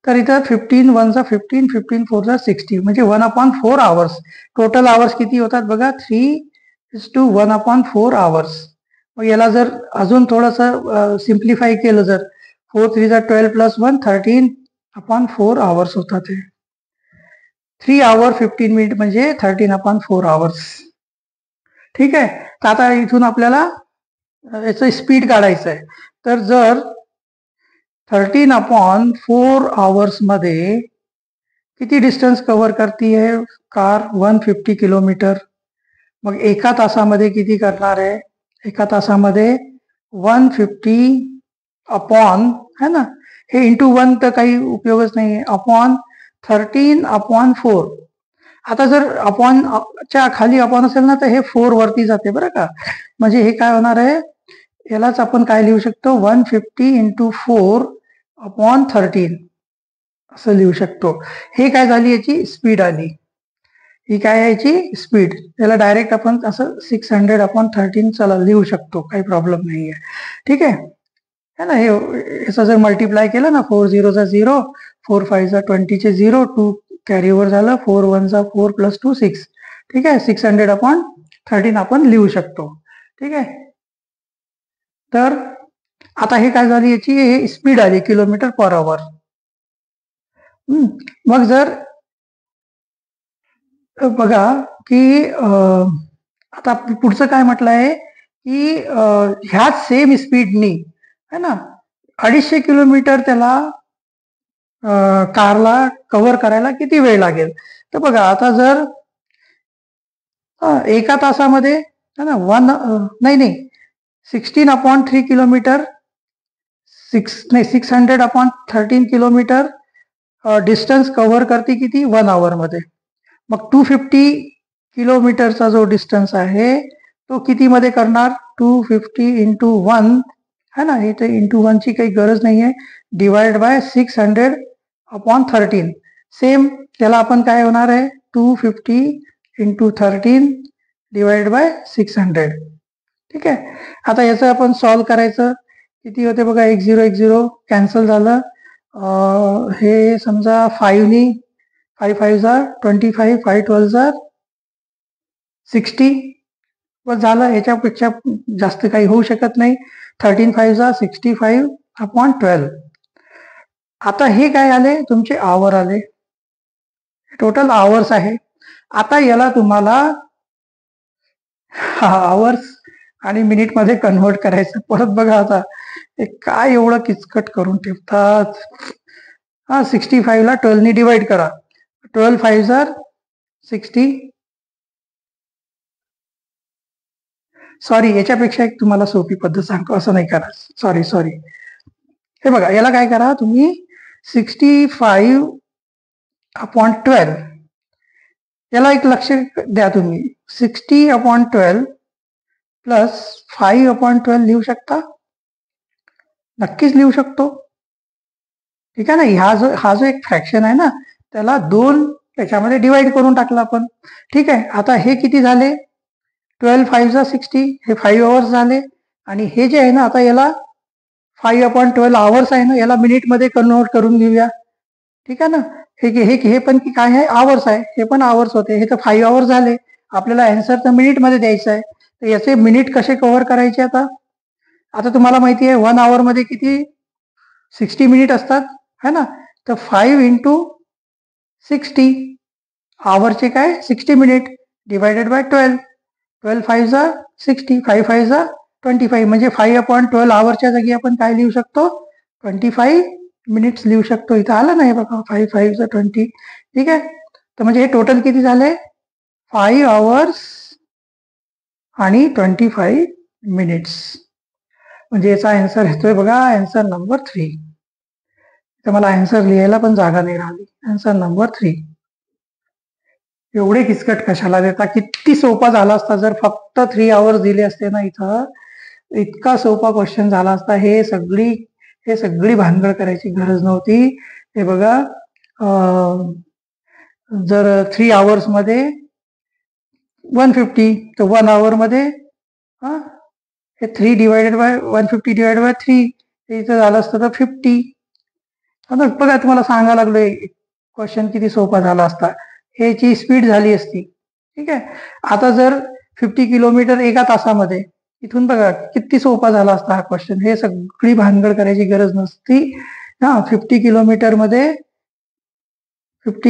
तर इथं 15 वन जा 15, 15 फोर जा 60, म्हणजे 1/4 आवर्स. टोटल आवर्स किती होतात बघा, 3:1/4 आवर्स. मग याला जर अजून थोडंसं सिम्प्लिफाय केलं, जर 4 3 जा 12 प्लस 1 13/4 आवर्स होतात. हे 3 hour 15 मिनिट म्हणजे 13/4 आवर्स. ठीक आहे, तर आता इथून आपल्याला याचं स्पीड काढायचं आहे. तर जर 13/4 आवर्स मध्ये किती डिस्टन्स कव्हर करते कार, 150 किलोमीटर. मग एका तासामध्ये किती करणार आहे, एका तासामध्ये 150 अपॉन, है ना, हे इंटू 1 तर काही उपयोगच नाही आहे, अपॉन 13/4. आता जर अपॉन च्या खाली अपॉन असेल ना, तर हे 4 वरती जाते बरं का. म्हणजे हे काय होणार आहे, यालाच आपण काय लिहू शकतो, 150 इंटू 4/13 असं लिहू शकतो. हे काय झाली, याची स्पीड आली. ही काय याची स्पीड. याला डायरेक्ट आपण असं 600/13 चला लिहू शकतो, काही प्रॉब्लेम नाही आहे. ठीक आहे, है ना. हे याचं जर मल्टिप्लाय केलं ना, 4 0 जा 0, 4 5 जा 20 चे 0, 2 कॅरी ओव्हर झालं, 4 1 जा 4 प्लस 2 6. ठीक आहे, 600/13 आपण लिहू शकतो. ठीक आहे, तर आता हे काय झाली, याची हे स्पीड आली किलोमीटर पर आवर. मग जर बघा की आता पुढचं काय म्हटलं आहे की ह्याच सेम स्पीडनी, है ना, 250 किलोमीटर त्याला कारला कव्हर करायला किती वेळ लागेल. तर बघा आता जर एका तासामध्ये, है ना, नाही 16/3 किलोमीटर, 600/13 किलोमीटर डिस्टन्स कव्हर करते किती, 1 आवर मध्ये. मग 250 किलोमीटरचा जो डिस्टन्स आहे तो किती मध्ये करणार, 250 इंटू 1, है ना, इथे इंटू 1 ची काही गरज नाही आहे, डिवाइड बाय 600/13. सेम त्याला आपण काय होणार आहे, 250 इंटू 13 डिवाइड बाय 600. ठीक आहे, आता याचं आपण सॉल्व करायचं. किती होते बघा, 1010 कॅन्सल झालं. हे समजा 5नी, 5 5 जा 25, 5 12 जा 60, बस झालं. याच्यापेक्षा जास्त काही होऊ शकत नाही. 13 5 जा 65/12. आता हे काय आले, तुमचे आवर आले, टोटल आवर्स आहे. आता याला तुम्हाला आवर्स आणि मिनिट मध्ये कन्व्हर्ट करायचं. परत बघा आता हे काय एवढं किचकट करून ठेवतात. 65 ला 12 नी डिवाइड करा, 12 5 जा 60. सॉरी, याच्यापेक्षा एक तुम्हाला सोपी पद्धत सांगतो, असं नाही करा, सॉरी. हे बघा, याला काय करा तुम्ही, 65/12, याला एक लक्ष द्या तुम्ही, 60/12 प्लस 5/12 लिहू शकता, नक्कीच लिहू शकतो. ठीक आहे ना, हा जो एक फ्रॅक्शन आहे ना, त्याला 2 त्याच्यामध्ये डिवाइड करून टाकला आपण. ठीक आहे, आता हे किती झाले, 12 5 जा 60, हे 5 आवर्स झाले. आणि हे जे आहे ना, आता याला 5/12 आवर्स आहे ना, याला मिनिट मध्ये कन्व्हर्ट करून घेऊया. ठीक आहे ना, हे पण काय आहे, आवर्स आहे, हे पण आवर्स होते. हे तर 5 आवर्स झाले. आपल्याला आन्सर तर मिनिट मध्ये द्यायचं आहे, तर याचे मिनिट कसे कव्हर करायचे. आता तुम्हाला माहिती आहे 1 आवर मध्ये किती, 60 मिनिट असतात, है ना. तर 5 इंटू 60, आवरचे काय 60 मिनिट, डिवायडेड बाय 12. 12 5 जा 60, 5 5 जा 25, म्हणजे 5/12 आवरच्या जागी आपण काय लिहू शकतो, 25 मिनिट्स लिहू शकतो. इथं आलं नाही बघा, 5 5 जा 20. ठीक आहे, तर म्हणजे हे टोटल किती झाले, 5 आवर्स आणि 25 मिनिट्स. म्हणजे याचा आन्सर येतोय बघा, आन्सर नंबर 3. तर मला आन्सर लिहायला पण जागा नाही राहिली. Answer number 3. एवढे किचकट कशाला देता, किती सोपा झाला असता जर फक्त 3 आवर्स दिले असते ना, इथं इतका सोपा क्वेश्चन झाला असता. हे सगळी भानगड करायची गरज नव्हती. हे बघा, जर 3 आवर्स मध्ये 150, तर 1 आवर मध्ये हे 3 डिवायडेड बाय 150 डिवायडेड बाय 3, इथं झालं असतं तर 50. आता बघा तुम्हाला सांगायला लागलोय क्वेश्चन किती सोपा झाला असता. ह्याची स्पीड झाली असती. ठीक आहे. आता जर 50 किलोमीटर एका तासामध्ये, इथून बघा किती सोपा झाला असता हा क्वेश्चन. हे सगळी भानगड करायची गरज नसती. 50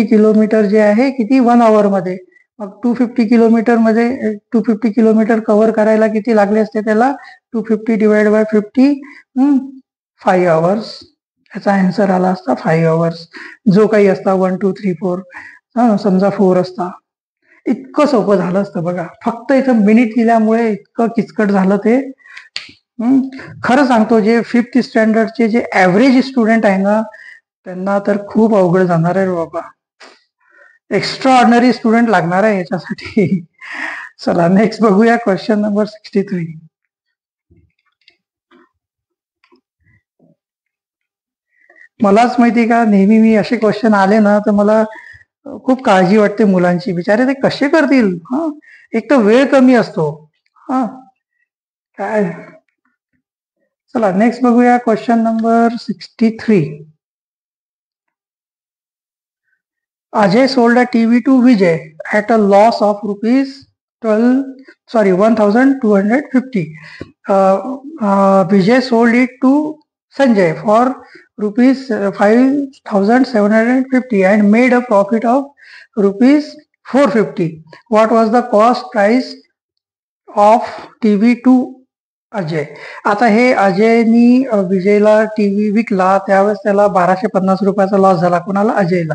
किलोमीटर जे आहे किती 1 आवर मध्ये. मग 250 किलोमीटर कव्हर करायला किती लागले असते त्याला. 250 डिवाइड बाय 50 5 आवर्स. याचा आन्सर आला असता 5 आवर्स. जो काही असता 1 2 3 4 समजा 4 असता. इतकं सोपं झालं असतं बघा. फक्त इथं मिनिट दिल्यामुळे इतकं किचकट झालं ते. खरं सांगतो, जे 5th स्टँडर्डचे जे ऍव्हरेज स्टुडंट आहे ना, त्यांना तर खूप अवघड जाणार आहे बाबा. एक्स्ट्रा ऑर्डिनरी स्टुडंट लागणार आहे याच्यासाठी. चला नेक्स्ट बघूया क्वेश्चन नंबर 63. मलाच माहिती का, नेहमी मी असे क्वेश्चन आले ना तर मला खूप काळजी वाटते मुलांची. बिचारे ते कसे करतील. एक तर वेळ कमी असतो. काय. चला नेक्स्ट बघूया question number 63. Ajay sold a TV to Vijay at a loss of ₹1,250. Vijay sold it to Sanjay for ₹5,750 and made a profit of ₹450. What was the cost price of TV to Ajay? आता हे अजयनी विजयला TV विकला त्यावेळेस त्याला ₹1250 loss झाला. कोणाला? अजयला.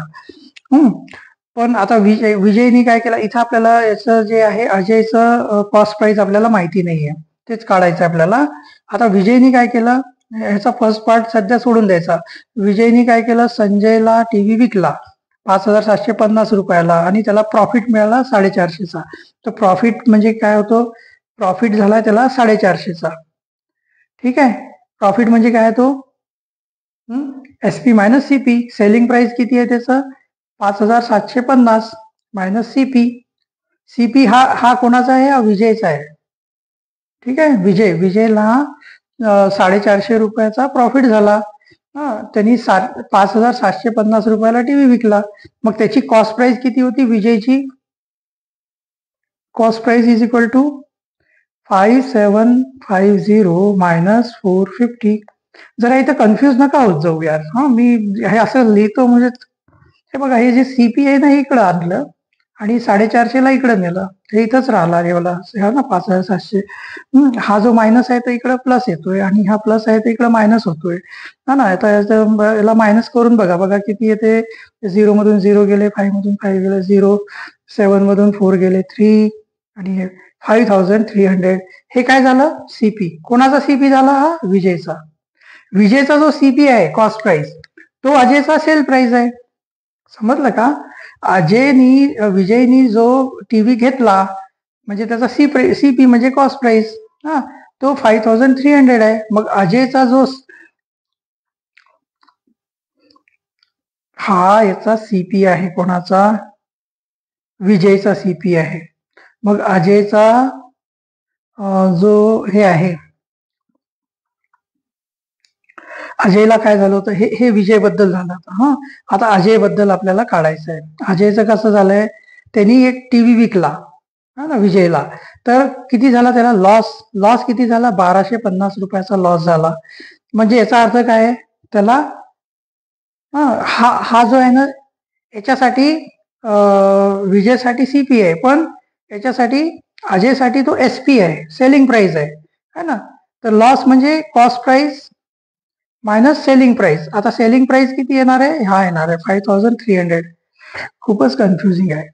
पण आता विजयनी काय केलं इथं, आपल्याला याचं जे आहे अजयचं कॉस्ट प्राइस आपल्याला माहिती नाहीये, तेच काढायचं आपल्याला. आता विजयनी काय केलं, ह्याचा फर्स्ट पार्ट सध्या सोडून द्यायचा. विजयनी काय केलं, संजयला टीव्ही विकला ₹5,750 आणि त्याला प्रॉफिट मिळाला 450चा. तर प्रॉफिट म्हणजे काय होतो, प्रॉफिट झाला त्याला 450चा. ठीक आहे. प्रॉफिट म्हणजे काय तो SP minus CP. Selling price किती आहे त्याचं 5,750 मायनस सीपी. सीपी हा कोणाचा आहे, हा विजयचा आहे. ठीक आहे. विजयला ₹450 प्रॉफिट झाला. त्यांनी ₹5,750 टीव्ही विकला. मग त्याची कॉस्ट प्राइस किती होती विजयची. Cost price is equal to 5750 minus 450. जरा इथं कन्फ्युज नका होत जाऊ यार. मी हे असं लिहितो म्हणजे हे बघा, हे जे सीपी आहे ना हे इकडं आणलं आणि 450ला इकडं नेलं, हे इथंच राहिला रेवला ना 5,700. हा जो मायनस आहे तो इकडं प्लस येतोय आणि हा प्लस आहे तो इकडं मायनस होतोय. ना आता याला मायनस करून बघा किती येते. 0 मधून 0 गेले, 5 मधून 5 गेले 0, 7 मधून 4 गेले 3 आणि 5,300. हे काय झालं, सीपी. कोणाचा सीपी झाला, हा विजयचा. विजयचा जो सीपी आहे कॉस्ट प्राइस, तो अजयचा सेल प्राइस आहे. समजलं का. विजयनी जो टीव्ही घेतला म्हणजे त्याचा सीपी म्हणजे कॉस्ट प्राइस, तो 5,300 आहे. मग अजयचा जो हा याचा सीपी आहे, कोणाचा, विजयचा सीपी आहे. मग अजयचा जो हे आहे, अजयला काय झालं होतं, हे विजय बद्दल झालं होतं. आता अजय बद्दल आपल्याला काढायचं आहे. अजयचं कसं झालंय, त्यांनी एक टीव्ही विकला ना विजयला, तर किती झाला त्याला लॉस किती झाला, ₹1,250 लॉस झाला. म्हणजे याचा अर्थ काय आहे, त्याला हा जो आहे ना याच्यासाठी विजयसाठी सीपी आहे, पण याच्यासाठी अजयसाठी तो एसपी आहे, सेलिंग प्राइस आहे ना. तर लॉस म्हणजे cost price minus selling price. आता सेलिंग प्राइस किती येणार आहे, हा येणार आहे 5,300. खूपच कन्फ्युजिंग आहे.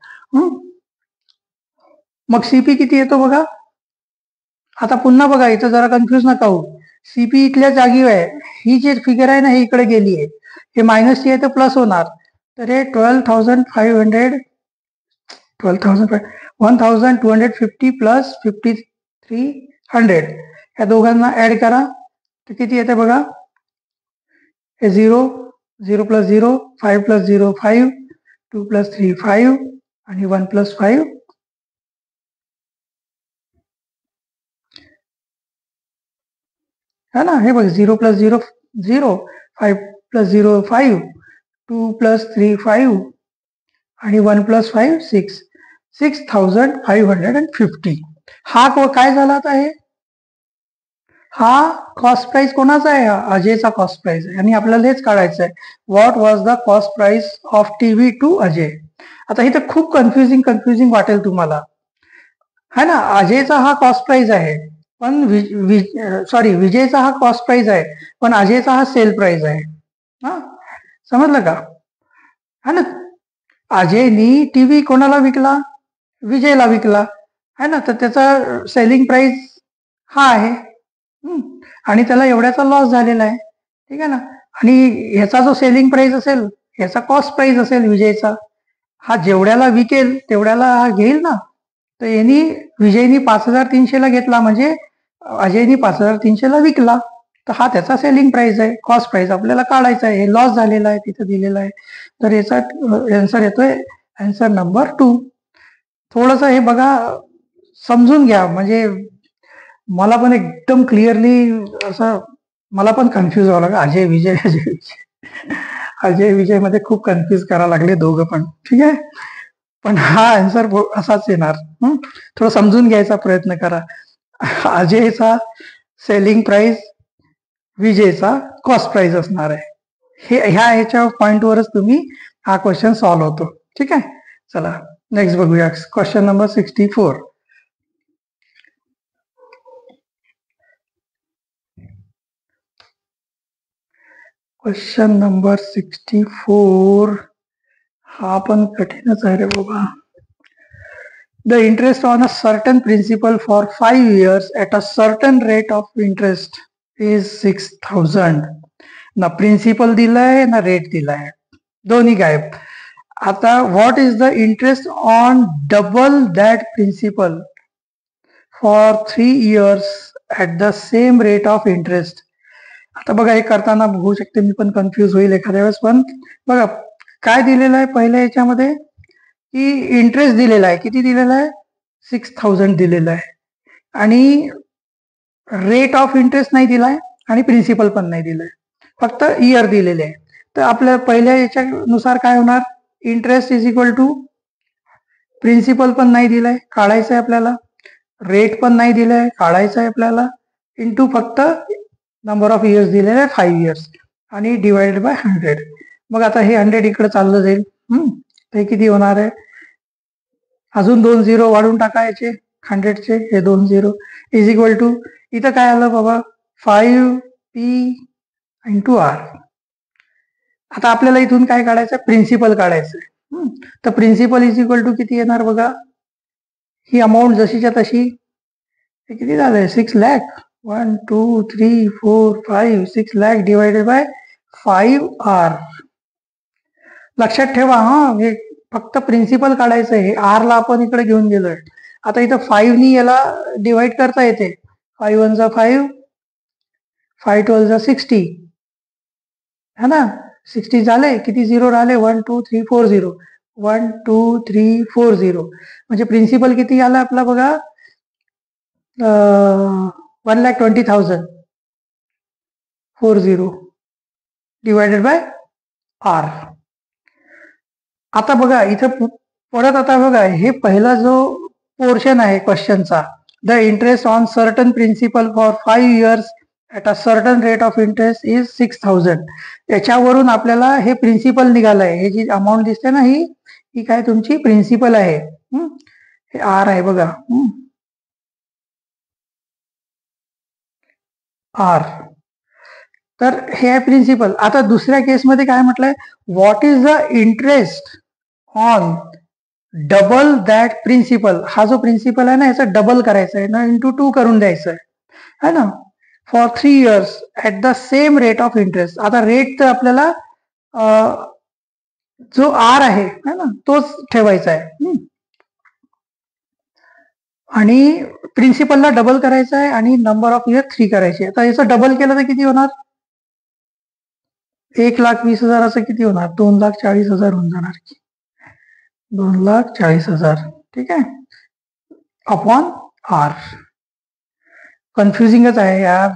मग सीपी किती येतो बघा. आता पुन्हा बघा, इथं जरा कन्फ्युज नका होऊ. सीपी इथल्या जागी आहे, ही जी फिगर आहे ना ही इकडे गेली आहे, हे मायनस ची आहे तर प्लस होणार. तर हे 12,250 प्लस 5,300 या दोघांना ऍड करा तर किती येते बघा. हे 0 प्लस 0, 5 प्लस 0 5, 2 प्लस 3 5 आणि 1 प्लस 5 है ना. हे बघ 0 प्लस 0 0, 5 प्लस 0 5, 2 प्लस 3 5 आणि 1 प्लस 5 6, 6550. हा काय झाला आता हे? हा कॉस्ट प्राइस कोणाचा आहे? अजयचा कॉस्ट प्राइस आहे आणि आपल्याला हेच काढायचं आहे. What was the cost price of TV to Ajay? आता इथे खूप कन्फ्युजिंग वाटेल तुम्हाला, है ना. अजयचा हा कॉस्ट प्राइस आहे, पण सॉरी विजयचा हा कॉस्ट प्राइस आहे, पण अजयचा हा सेल प्राइस आहे. हा, समजलं का? है ना. अजयनी टीव्ही कोणाला विकला? विजयला विकला, है ना. तर त्याचा सेलिंग प्राइस हा आहे. आणि त्याला एवढ्याचा लॉस झालेला आहे, ठीक आहे ना. आणि ह्याचा जो सेलिंग प्राइस असेल, ह्याचा कॉस्ट प्राइस असेल विजयचा, हा जेवढ्याला विकेल तेवढ्याला हा घेईल ना. तर यांनी विजयनी 5300 ला घेतला, म्हणजे अजयनी 5300 ला विकला, तर हा त्याचा सेलिंग प्राइस आहे. कॉस्ट प्राइस आपल्याला काढायचा आहे, हे लॉस झालेला आहे तिथं दिलेला आहे. तर याचा आन्सर येतोय आन्सर नंबर 2. थोडस हे बघा, समजून घ्या, म्हणजे मला पण एकदम क्लिअरली असं, मला पण कन्फ्युज व्हावं लागलं. अजय विजय अजय विजय मध्ये खूप कन्फ्युज करायला लागले दोघं पण, ठीक आहे. पण हा आन्सर असाच येणार. थोडं समजून घ्यायचा प्रयत्न करा. अजयचा सेलिंग प्राइस, विजयचा कॉस्ट प्राइस असणार आहे. ह्याच्या पॉइंटवरच तुम्ही हा क्वेश्चन सॉल्व्ह होतो, ठीक आहे. चला नेक्स्ट बघूया. Question number 64. क्वेश्चन नंबर 64 हा पण कठीणच आहे रे बाबा. The interest on a certain principal for 5 years at a certain rate of interest is 6000. ना प्रिन्सिपल दिलाय ना रेट दिलाय, दोन्ही गायब. आता what is the interest on double that principal for 3 years at the same rate of interest? आता बघा, हे करताना होऊ शकते मी पण कन्फ्युज होईल एखाद्या वेळेस, पण बघा काय दिलेलं आहे पहिल्या याच्यामध्ये, की इंटरेस्ट दिलेला आहे. किती दिलेला आहे? 6000 दिलेला आहे, आणि रेट ऑफ इंटरेस्ट नाही दिलाय आणि प्रिन्सिपल पण नाही दिलाय, फक्त इयर दिलेले आहे. तर आपल्या पहिल्या याच्यानुसार काय होणार? Interest is equal to principal पण नाही दिलाय, काढायचं आहे आपल्याला. रेट पण नाही दिलाय, काढायचं आहे आपल्याला. इंटू फक्त नंबर ऑफ इयर्स दिलेले आहे 5 years, आणि डिवाइडेड बाय 100. मग आता हे 100 इकडे चाललं जाईल. हे किती होणार आहे? अजून 2 झिरो वाढून टाकायचे 100चे, हे 2 झिरो इज इक्वल टू, इथं काय आलं बाबा? 5p into R. आता आपल्याला इथून काय काढायचं? प्रिन्सिपल काढायचं. तर प्रिन्सिपल इज इक्वल टू किती येणार बघा? ही अमाऊंट जशीच्या तशी, हे किती झालंय? 6 lakh. 1 2 3 4 5 6 lakh divided by 5r. लक्षात ठेवा हा, हे फक्त प्रिन्सिपल काढायचं आहे. आर ला आपण इकडे घेऊन गेलोय. आता इथं 5 नी याला डिवाइड करता येते. 5 1 जा 5, 5 12 जा 60, है ना. 60 झाले, किती झिरो राहिले? 1 2 3 4 झिरो, 1 2 3 4 झिरो. म्हणजे प्रिन्सिपल किती आला आपला बघा? 1,20,000 40 डिवायडेड बाय आर. आता बघा इथं परत, आता बघा हे पहिला जो पोर्शन आहे क्वेश्चनचा, the interest on certain principal for 5 years at a certain rate of interest is 6000. याच्यावरून आपल्याला हे प्रिन्सिपल निघालंय. हे जी अमाऊंट दिसते ना, ही काय तुमची प्रिन्सिपल आहे. हे आर आहे बघा, आर. तर हे आहे प्रिन्सिपल. आता दुसऱ्या केसमध्ये काय म्हटलंय? What is the interest on double that principal. हा जो प्रिन्सिपल आहे ना, याचा डबल करायचा आहे ना, इंटू 2 करून द्यायचं आहे ना, for 3 years at the same rate of interest. आता रेट तर आपल्याला जो आर आहे ना, तोच ठेवायचा आहे, आणि प्रिन्सिपलला डबल करायचा आहे, आणि नंबर ऑफ इयर 3 करायचे. आता याचं डबल केलं तर किती होणार? 1,20,000 असं किती होणार? 2,40,000 होऊन जाणार की, 2,40,000, ठीक आहे, अपॉन आर. कन्फ्युजिंगच आहे यार.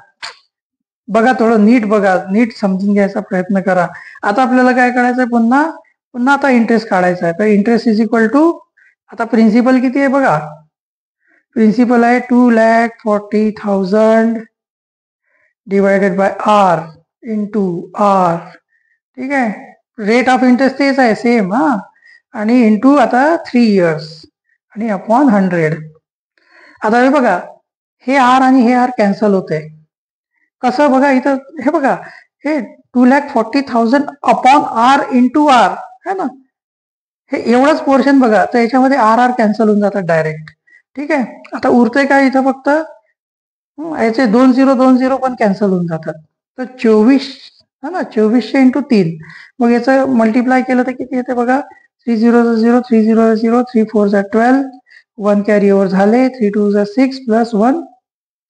बघा, थोडं नीट बघा, नीट समजून घ्यायचा प्रयत्न करा. आता आपल्याला काय करायचंय, पुन्हा पुन्हा आता इंटरेस्ट काढायचा आहे. तर इंटरेस्ट इज इक्वल टू, आता प्रिन्सिपल किती आहे बघा, प्रिन्सिपल आहे 2,40,000 divided by R into R. ठीक आहे, रेट ऑफ इंटरेस्ट तेच आहे, सेम. आणि इंटू आता 3 इयर्स आणि अपॉन 100. आता हे बघा, हे आर आणि हे आर कॅन्सल होते. कसं बघा, इथं हे बघा, हे 2,40,000 अपॉन आर इंटू आर है ना, हे एवढंच पोर्शन बघा. तर याच्यामध्ये आर आर कॅन्सल होऊन जातात डायरेक्ट. ठीक आहे, आता उरते काय इथं फक्त याचे 2,020 पण कॅन्सल होऊन जातात. तर 24 है ना, 2400 इंटू 3. मग याचं मल्टिप्लाय केलं तर किती येते बघा, 3,000 3,000 3 4 12, 1 कॅरी ओव्हर झाले, 3 2 6 प्लस 1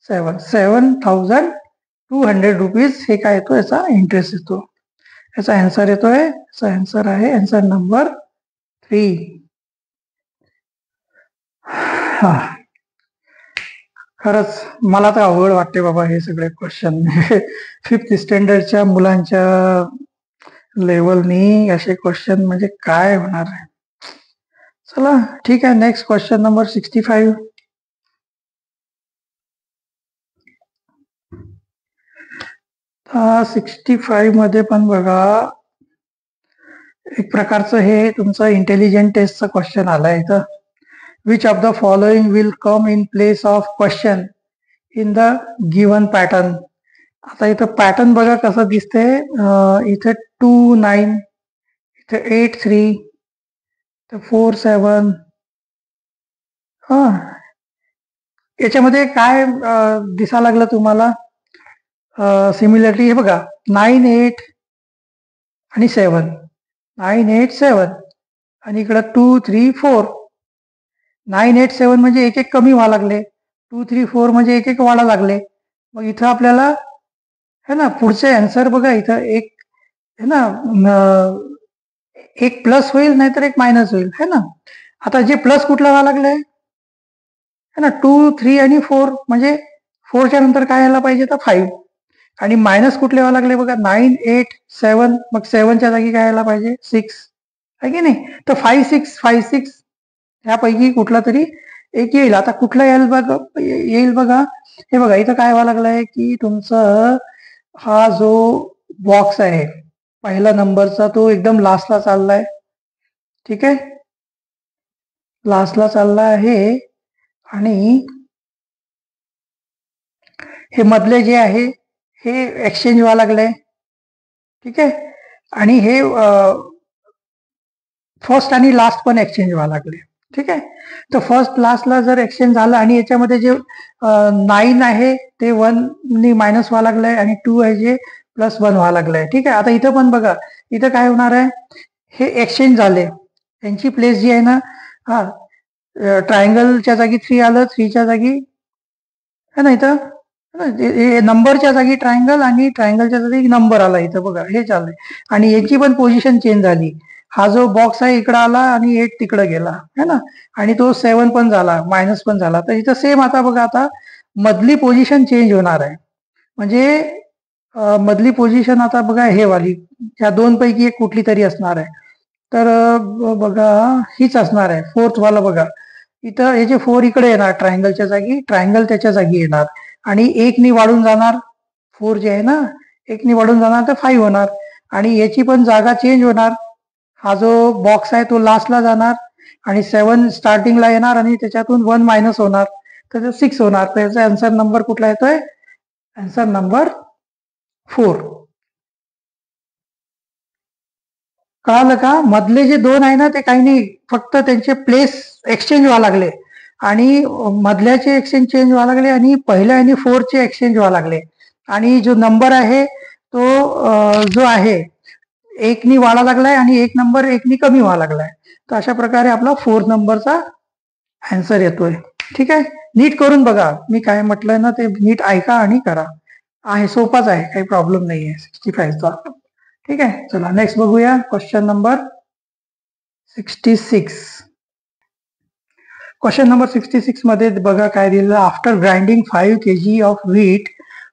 7 7,200 रुपीज हे काय येतो, याचा इंटरेस्ट येतो. याचा आन्सर येतोय, याचा आन्सर आहे आन्सर नंबर 3. हा, खरंच मला तर अवघड वाटते बाबा हे सगळे क्वेश्चन. 5th स्टँडर्डच्या मुलांच्या लेवलनी असे क्वेश्चन म्हणजे काय होणार आहे. चला ठीक आहे, नेक्स्ट क्वेश्चन नंबर 65. तर 65 मध्ये पण बघा, एक प्रकारचं हे तुमचं इंटेलिजंट टेस्टचं क्वेश्चन आलंय इथं. Which of the following will come in place of question in the given pattern. आता इथं पॅटर्न बघा कसं दिसते, इथे 2 9, इथे 8 3, इथे 4 7. हा, याच्यामध्ये काय दिसा लागलं तुम्हाला सिमिलरिटी, हे बघा 9 8 आणि 7, 9 8 7 आणि इकडं 2 3 4. 9 8 7 म्हणजे एक एक कमी व्हायला लागले, 2 3 4 म्हणजे एक एक वाढा लागले. मग इथं आपल्याला है ना, पुढचे आन्सर बघा, इथं एक है ना, एक प्लस होईल नाहीतर एक मायनस होईल है ना. आता जे प्लस कुठलं व्हायला लागलंय है ना, 2 3 आणि 4 म्हणजे 4च्या नंतर काय यायला पाहिजे तर 5. आणि मायनस कुठले व्हायला लागले बघा, 9 8 7, मग 7च्या जागी काय यायला पाहिजे 6 आहे की नाही. तर 5 6 5 6 ह्यापैकी कुठला तरी एक येईल. आता कुठला येईल बघा, हे बघा इथं काय व्हायला लागलंय की तुमचं हा जो बॉक्स आहे पहिला नंबरचा, तो एकदम लास्टला चाललाय. ठीक आहे, लास्टला चालला आहे. आणि हे मधले जे आहे हे एक्सचेंज व्हायला लागले. ठीक आहे, आणि हे फर्स्ट आणि लास्ट पण एक्सचेंज व्हायला लागले. ठीक आहे, तर फर्स्ट लास्टला जर एक्सचेंज झालं आणि याच्यामध्ये जे 9 आहे ते 1 नी मायनस व्हायला लागलंय आणि 2 आहे जे प्लस 1 व्हायला लागलंय. ठीक आहे, आता इथं पण बघा, इथं काय होणार आहे, हे एक्सचेंज झाले, त्यांची प्लेस जी आहे ना, हा ट्रायंगलच्या जागी 3 आलं, 3च्या जागी है ना, इथं नंबरच्या जागी ट्रायंगल आणि ट्रायंगलच्या जागी नंबर आला. इथं बघा हे चाललंय आणि याची पण पोझिशन चेंज झाली. हा जो बॉक्स आहे इकडं आला आणि 8 तिकडे गेला है ना, आणि तो 7 पण झाला, मायनस पण झाला. तर इथं सेम आता बघा, आता मधली पोझिशन चेंज होणार आहे. म्हणजे मधली पोझिशन आता बघा हे वाली, ह्या दोन पैकी एक कुठली तरी असणार आहे. तर बघा हीच असणार आहे, फोर्थ वाला बघा, इथं हे जे 4 इकडे येणार ट्रायंगलच्या जागी, ट्रायंगल त्याच्या जागी येणार आणि 1 नी वाढून जाणार. 4 जे आहे ना, 1 नी वाढून जाणार तर 5 होणार आणि याची पण जागा चेंज होणार. हा जो बॉक्स आहे तो लास्टला जाणार आणि 7 स्टार्टिंगला येणार आणि त्याच्यातून 1 मायनस होणार, तर 6 होणार. तर याचा आन्सर नंबर कुठला येतोय, आन्सर नंबर 4. कळालं का, मधले जे दोन आहे ना ते काही नाही, फक्त त्यांचे प्लेस एक्सचेंज व्हायला लागले आणि मधल्याचे एक्सचेंज चेंज व्हायला लागले आणि पहिल्या आणि 4चे एक्सचेंज व्हायला लागले. आणि जो नंबर आहे तो जो आहे 1 नी वाढा लागलाय आणि 1 नंबर 1 नी कमी व्हायला लागलाय. तर अशा प्रकारे आपला 4 नंबरचा आन्सर येतोय. ठीक आहे, नीट करून बघा, मी काय म्हटलंय ना ते नीट ऐका आणि करा. आहे, सोपाच आहे, काही प्रॉब्लेम नाहीये 65चा. ठीक आहे, चला नेक्स्ट बघूया क्वेश्चन नंबर 66. क्वेश्चन नंबर 66 मध्ये बघा काय दिलेलं, after grinding 5 kg of wheat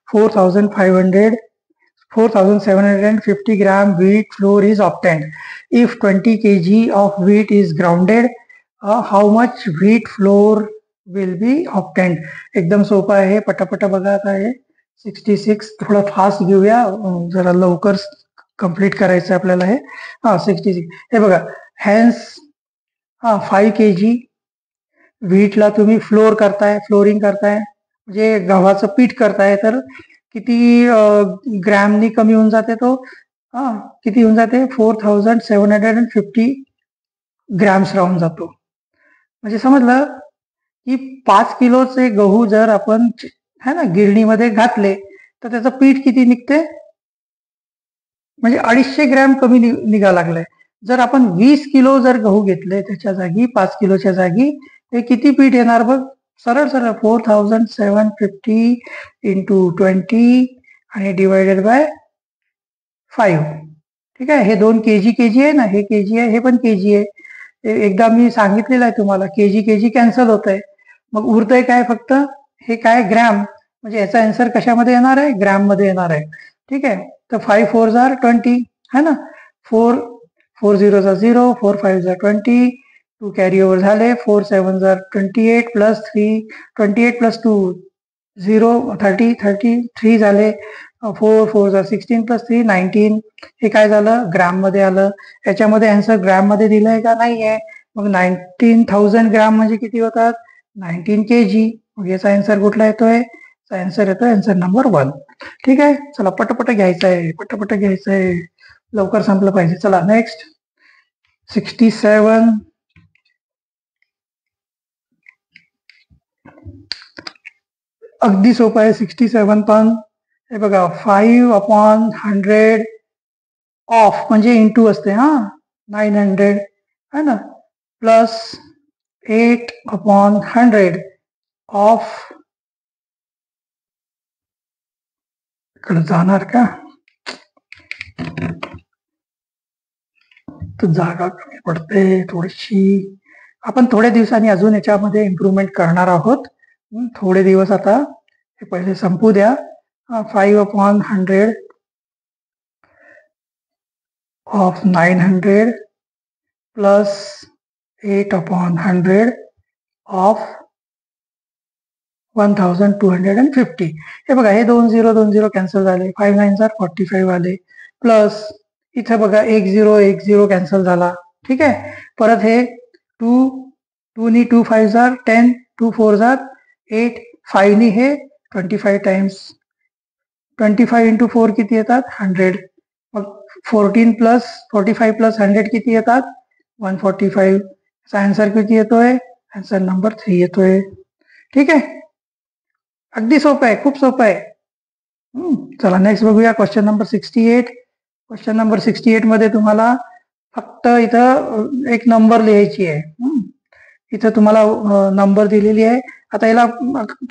4,750 gram wheat flour is obtained. If 20 kg of wheat is grounded, how much wheat flour will be obtained? एकदम सोपं आहे, पटापटा बघा आता हे 66. थोडं फास्ट घेऊया, जरा लवकर कंप्लीट करायचं आपल्याला हे. 66 हे बघा. हॅन्स 5 kg व्हीटला तुम्ही फ्लोरिंग करताय म्हणजे गव्हाचं पीठ करताय, तर किती ग्रॅमनी कमी होऊन जाते तो? किती होऊन जाते? 4,750 ग्रॅम्स राहून जातो. म्हणजे समजलं की 5 किलोचे गहू जर आपण है ना गिरणीमध्ये घातले तर त्याचं पीठ किती निघते? म्हणजे 250 ग्रॅम कमी निघा लागलाय. जर आपण 20 किलो जर गहू घेतले त्याच्या जागी 5 किलोच्या जागी, हे किती पीठ येणार बघ? सरळ सरळ 4,750 इंटू 20 आणि डिवायडेड बाय 5. ठीक आहे. हे 2 केजी आहे ना, हे केजी आहे, हे पण केजी आहे. एकदा मी सांगितलेलं आहे तुम्हाला, केजी कॅन्सल होत आहे, मग उरतंय काय फक्त? हे काय? ग्रॅम. म्हणजे याचा आन्सर कशामध्ये येणार आहे? ग्रॅम मध्ये येणार आहे. ठीक आहे. तर 5 4 आर 20 है ना. 4 0 0, 4 5 20, 2 कॅरी ओव्हर झाले, 4 7 28 प्लस 3, 28 प्लस 2 0, 33 झाले, 4 4 16 प्लस 3 19. हे काय झालं? ग्रॅम मध्ये आलं. याच्यामध्ये आन्सर ग्रॅम मध्ये दिलंय का? नाहीये. मग 19,000 ग्रॅम म्हणजे किती होतात? 19 kg. मग याचा आन्सर कुठला येतोय? आन्सर येतोय आन्सर नंबर 1. ठीक आहे. चला पटपट घ्यायचं आहे, पटपट घ्यायचं आहे, लवकर संपलं पाहिजे. चला नेक्स्ट 67. अगदी सोपं आहे 67 पण. हे बघा 5/100 ऑफ म्हणजे इंटू असते 900 है ना, प्लस 8/100 ऑफ. इकडे जाणार का? तर जागा कमी पडते थोडीशी. आपण थोड्या दिवसांनी अजून याच्यामध्ये इम्प्रूव्हमेंट करणार आहोत. थोडे दिवस आता हे पहिले संपू द्या. 5/100 ऑफ 900 प्लस 8/100 ऑफ 1,250. हे बघा, हे 2 0 कॅन्सल झाले, 5 9 45 आले, प्लस इथे बघा 1 0 कॅन्सल झाला. ठीक आहे. परत हे 2 नी 2 5 10, 2 4 8, 5 नी हे 25 टाइम्स, 25 इंटू 4 किती येतात? 100. मग 14 प्लस 45 प्लस 100 किती येतात? 145. याचा आन्सर किती येतोय? आन्सर नंबर 3 येतोय. ठीक आहे. अगदी सोपं आहे, खूप सोपं आहे. चला नेक्स्ट बघूया क्वेश्चन नंबर 68. क्वेश्चन नंबर 68 मध्ये तुम्हाला फक्त इथं एक नंबर लिहायची आहे. इथं तुम्हाला नंबर दिलेली आहे. आता याला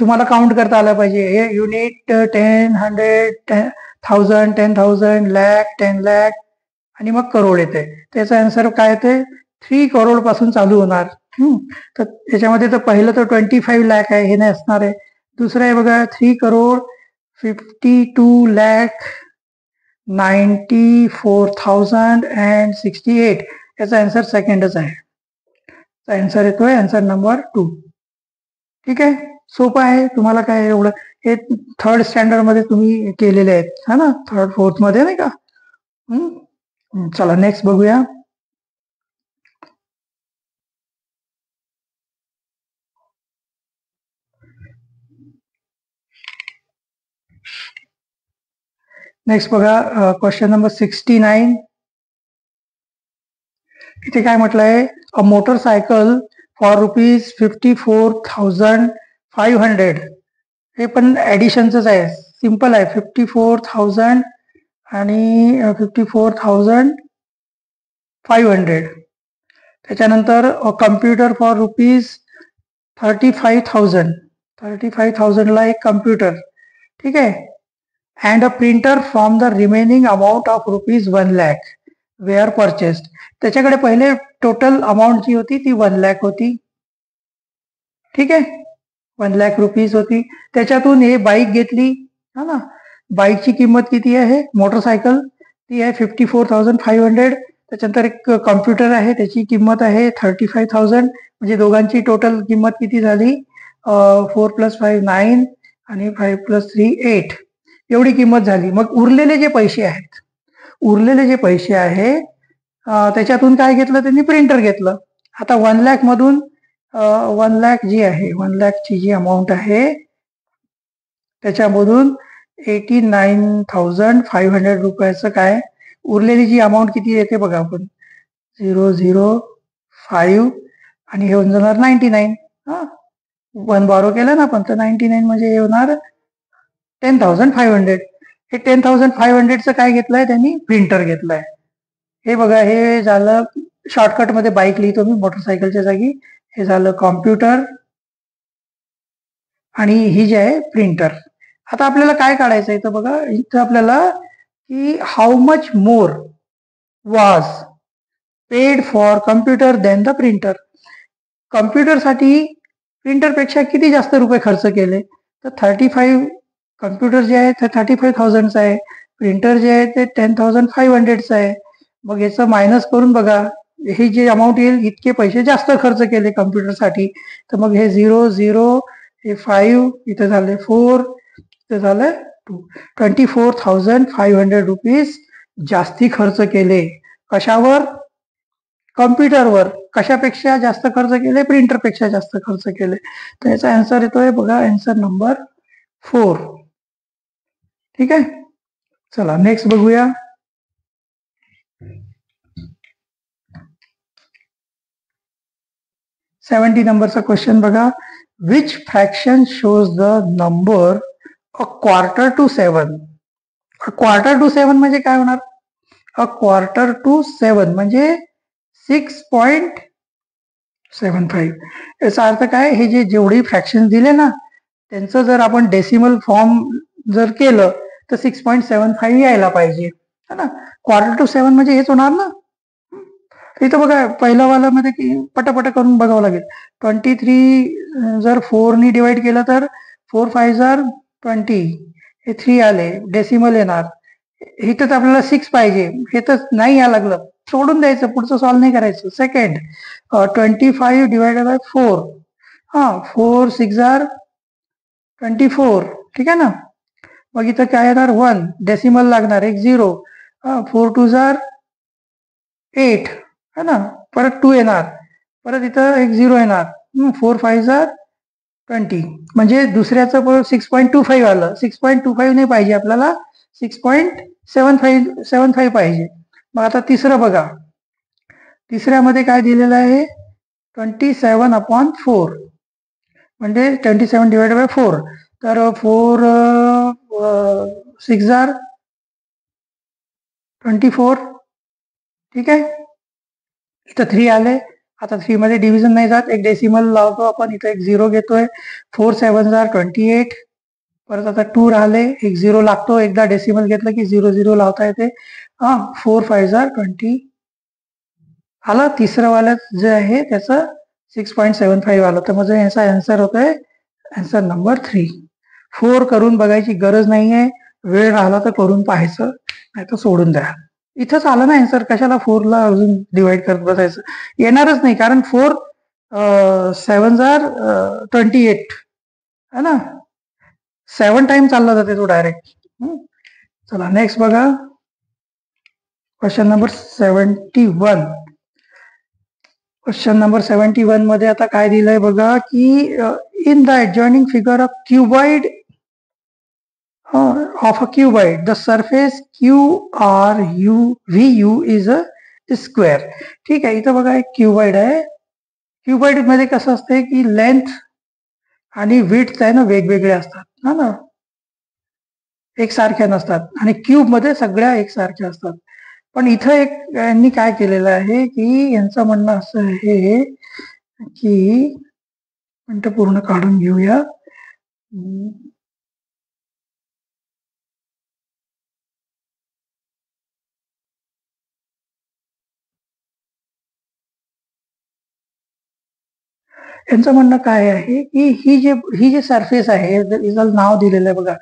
तुम्हाला काउंट करता आला पाहिजे. हे युनिट 10, 100, 1000, 10,000, लॅक, 10 लॅक आणि मग करोड येते. त्याचा आन्सर काय येते? 3 करोड पासून चालू होणार. तर याच्यामध्ये तर पहिलं तर 25 लॅक आहे, हे नाही असणार आहे. दुसरं आहे बघा 3 करोड 52 लॅक 94,068. याचा आन्सर सेकंडच आहे. आन्सर येतोय आन्सर नंबर 2. ठीक आहे. सोपं आहे. तुम्हाला काय एवढं, हे 3rd स्टँडर्ड मध्ये तुम्ही केलेले आहेत हा ना, 3rd 4th मध्ये नाही का. चला नेक्स्ट बघूया. नेक्स्ट बघा क्वेश्चन नंबर 69. इथे काय म्हटलंय? अ मोटरसायकल फॉर ₹54,500. हे पण ऍडिशनच आहे, सिम्पल आहे. 54,000 आणि 54,500. त्याच्यानंतर कम्प्युटर फॉर ₹35,000. 35,000 ला एक कम्प्युटर. ठीक आहे. And a printer from the remaining amount of ₹1 lakh were purchased. त्याच्याकडे पहिले टोटल अमाऊंट जी होती ती 1 lakh होती. ठीक आहे. 1 lakh रुपीज होती. त्याच्यातून हे बाईक घेतली हा ना. बाईकची किंमत किती आहे, मोटरसायकल ती आहे 54,500. त्याच्यानंतर एक कॉम्प्युटर आहे, त्याची किंमत आहे 35,000. म्हणजे दोघांची टोटल किंमत किती झाली, 4+5 9 आणि 5+3 8 एवढी किंमत झाली. मग उरलेले जे पैसे आहेत, त्याच्यातून काय घेतलं त्यांनी, प्रिंटर घेतलं. आता 1 लाख मधून 1 लाख जी आहे, 1 लाखची जी अमाऊंट आहे त्याच्यामधून 89,500 रुपयाचं काय उरलेली जी अमाऊंट किती येते बघा, आपण 005 आणि हे होऊन जाणार 99. हा, 1 बॉरो केलं ना आपण, तर 99 म्हणजे हे होणार 10,500. हे 10,500चं काय घेतलंय त्यांनी, प्रिंटर घेतलंय. हे बघा, हे झालं शॉर्टकट मध्ये बाईक लिहितो मी मोटरसायकलच्या जागी. हे झालं कॉम्प्युटर आणि ही जी आहे प्रिंटर. आता आपल्याला काय काढायचं आहे, तर बघा इथं आपल्याला की how much more was paid for computer than the printer. कम्प्युटरसाठी प्रिंटरपेक्षा किती जास्त रुपये खर्च केले, तर 35. कम्प्युटर जे आहे ते 35,000चं आहे, प्रिंटर जे आहे ते 10,500चं आहे. मग याचं मायनस करून बघा, हे जे अमाऊंट येईल इतके पैसे जास्त खर्च केले कम्प्युटरसाठी. तर मग हे 0 हे 5 इथं झाले 4 इथं झालं 2. 24,500 रुपीज जास्ती खर्च केले. कशावर, कम्प्युटरवर. कशापेक्षा जास्त खर्च केले, प्रिंटरपेक्षा जास्त खर्च केले. तर याचा आन्सर येतोय बघा, आन्सर नंबर 4. ठीक आहे, चला नेक्स्ट बघूया. सेवन्टी नंबरचा क्वेश्चन बघा. Which fraction shows the number a quarter to 7. Quarter to 7 म्हणजे काय होणार, अ क्वार्टर टू 7 म्हणजे 6.75. याचा अर्थ काय, हे जे जेवढी फ्रॅक्शन दिले ना त्यांचं जर आपण डेसिमल फॉर्म जर केलं तर 6.75 यायला पाहिजे, है ना. क्वार्टर टू 7 म्हणजे हेच होणार ना. इथं बघा पहिल्या वाल्यामध्ये की पटापट करून बघावं लागेल. 23 जर 4 डिवाइड केलं तर 4 5 20, हे 3 आले, डेसिमल येणार. इथंच आपल्याला 6 पाहिजे, हे तर नाही या लागलं, सोडून द्यायचं, पुढचं सॉल्व्ह नाही करायचं. सेकंड 25 डिवायडेड बाय 4, हा 4 6 24, ठीक आहे ना. मग इथं काय येणार, 1 डेसिमल लागणार, एक 0, 4 2 8, है ना. परत 2 येणार, परत इथं एक 0 येणार, 4 5 20. म्हणजे दुसऱ्याचं 6.25 आलं. 6.25 नाही पाहिजे आपल्याला, 6.75 पाहिजे. मग आता तिसरं बघा, तिसऱ्यामध्ये काय दिलेलं आहे, 27/4 म्हणजे 27 डिवाइड बाय 4. तर 4 6 24, ठीक आहे. इथं 3 आले. आता 3 मध्ये डिव्हिजन नाही जात, एक डेसिमल लावतो आपण, इथं एक 0 घेतोय. 4 7 28. परत आता 2 राहिले, एक 0 लागतो, एकदा डेसिमल घेतलं की 0 0 लावता येते. 4 5 20 आलं. तिसरं वाल्यात जे आहे त्याचं 6.75 आलं. तर म्हणजे याचा आन्सर होतोय आन्सर नंबर 3. 4 करून बघायची गरज नाहीये, वेळ राहिला तर करून पाहायचं, नाही तर सोडून द्या. इथंच आलं ना आन्सर, कशाला 4 ला अजून डिवाइड करत बसायचं, येणारच नाही. कारण 4 7 28 है ना, 7 टाइम चालला जाते तो डायरेक्ट. चला नेक्स्ट बघा, क्वेश्चन नंबर 71. क्वेश्चन नंबर 71 मध्ये आता काय दिलंय बघा, की in the adjoining figure of cuboid of a cuboid, the surface QRVU is a square. ठीक आहे, इथं बघा एक क्युबॉइड आहे. क्युबॉइड मध्ये कसं असते की लेंथ आणि विड्थ आहे ना वेगवेगळे असतात, हा ना, एकसारख्या नसतात. आणि क्यूब मध्ये सगळ्या एकसारख्या असतात. पण इथं एक यांनी काय केलेलं आहे की यांचं म्हणणं असं आहे की, मिनिटं पूर्ण काढून घेऊया. यांचं म्हणणं काय आहे की ही जे सरफेस आहे, हिचं नाव दिलेलं आहे बघा,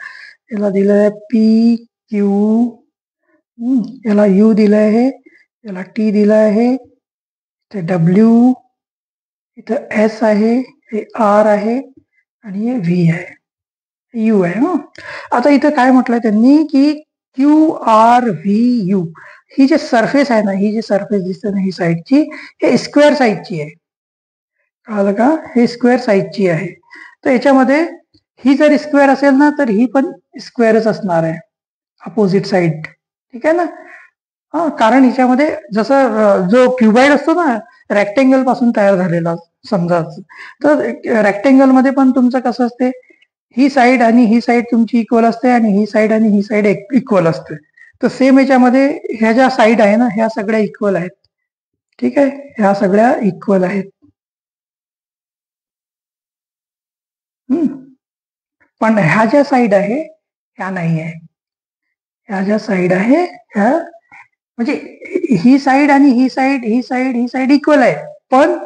याला दिलं आहे पी क्यू, याला यू दिलं आहे, याला टी दिलं आहे, इथे डब्ल्यू, इथं एस आहे, हे आर आहे आणि हे व्ही आहे, यू आहे. आता इथं काय म्हटलंय त्यांनी की क्यू आर व्ही यू, ही जे सरफेस आहे ना, ही जी सरफेस दिसते ना ही साईडची, हे स्क्वेअर साईजची आहे. कळलं का? हे स्क्वेअर साईजची आहे. तर याच्यामध्ये ही जर स्क्वेअर असेल ना तर ही पण स्क्वेअरच असणार आहे, अपोजिट साईड. ठीक आहे ना? हा, कारण हिच्यामध्ये जसं जो क्युबाईड असतो ना, रेक्टेंगल पासून तयार झालेला समजा, तर रेक्टेंगल मध्ये पण तुमचं कसं असते, ही साईड आणि ही साईड तुमची इक्वल असते आणि ही साईड आणि ही साईड इक्वल असते. तर सेम याच्यामध्ये ह्या ज्या साईड आहे ना, ह्या सगळ्या इक्वल आहेत. ठीक आहे, ह्या सगळ्या इक्वल आहेत. पण ह्या ज्या साईड आहे ह्या नाही आहे. ह्या ज्या साईड आहे ह्या म्हणजे ही साईड आणि ही साईड, ही साईड, ही साईड इक्वल आहे, पण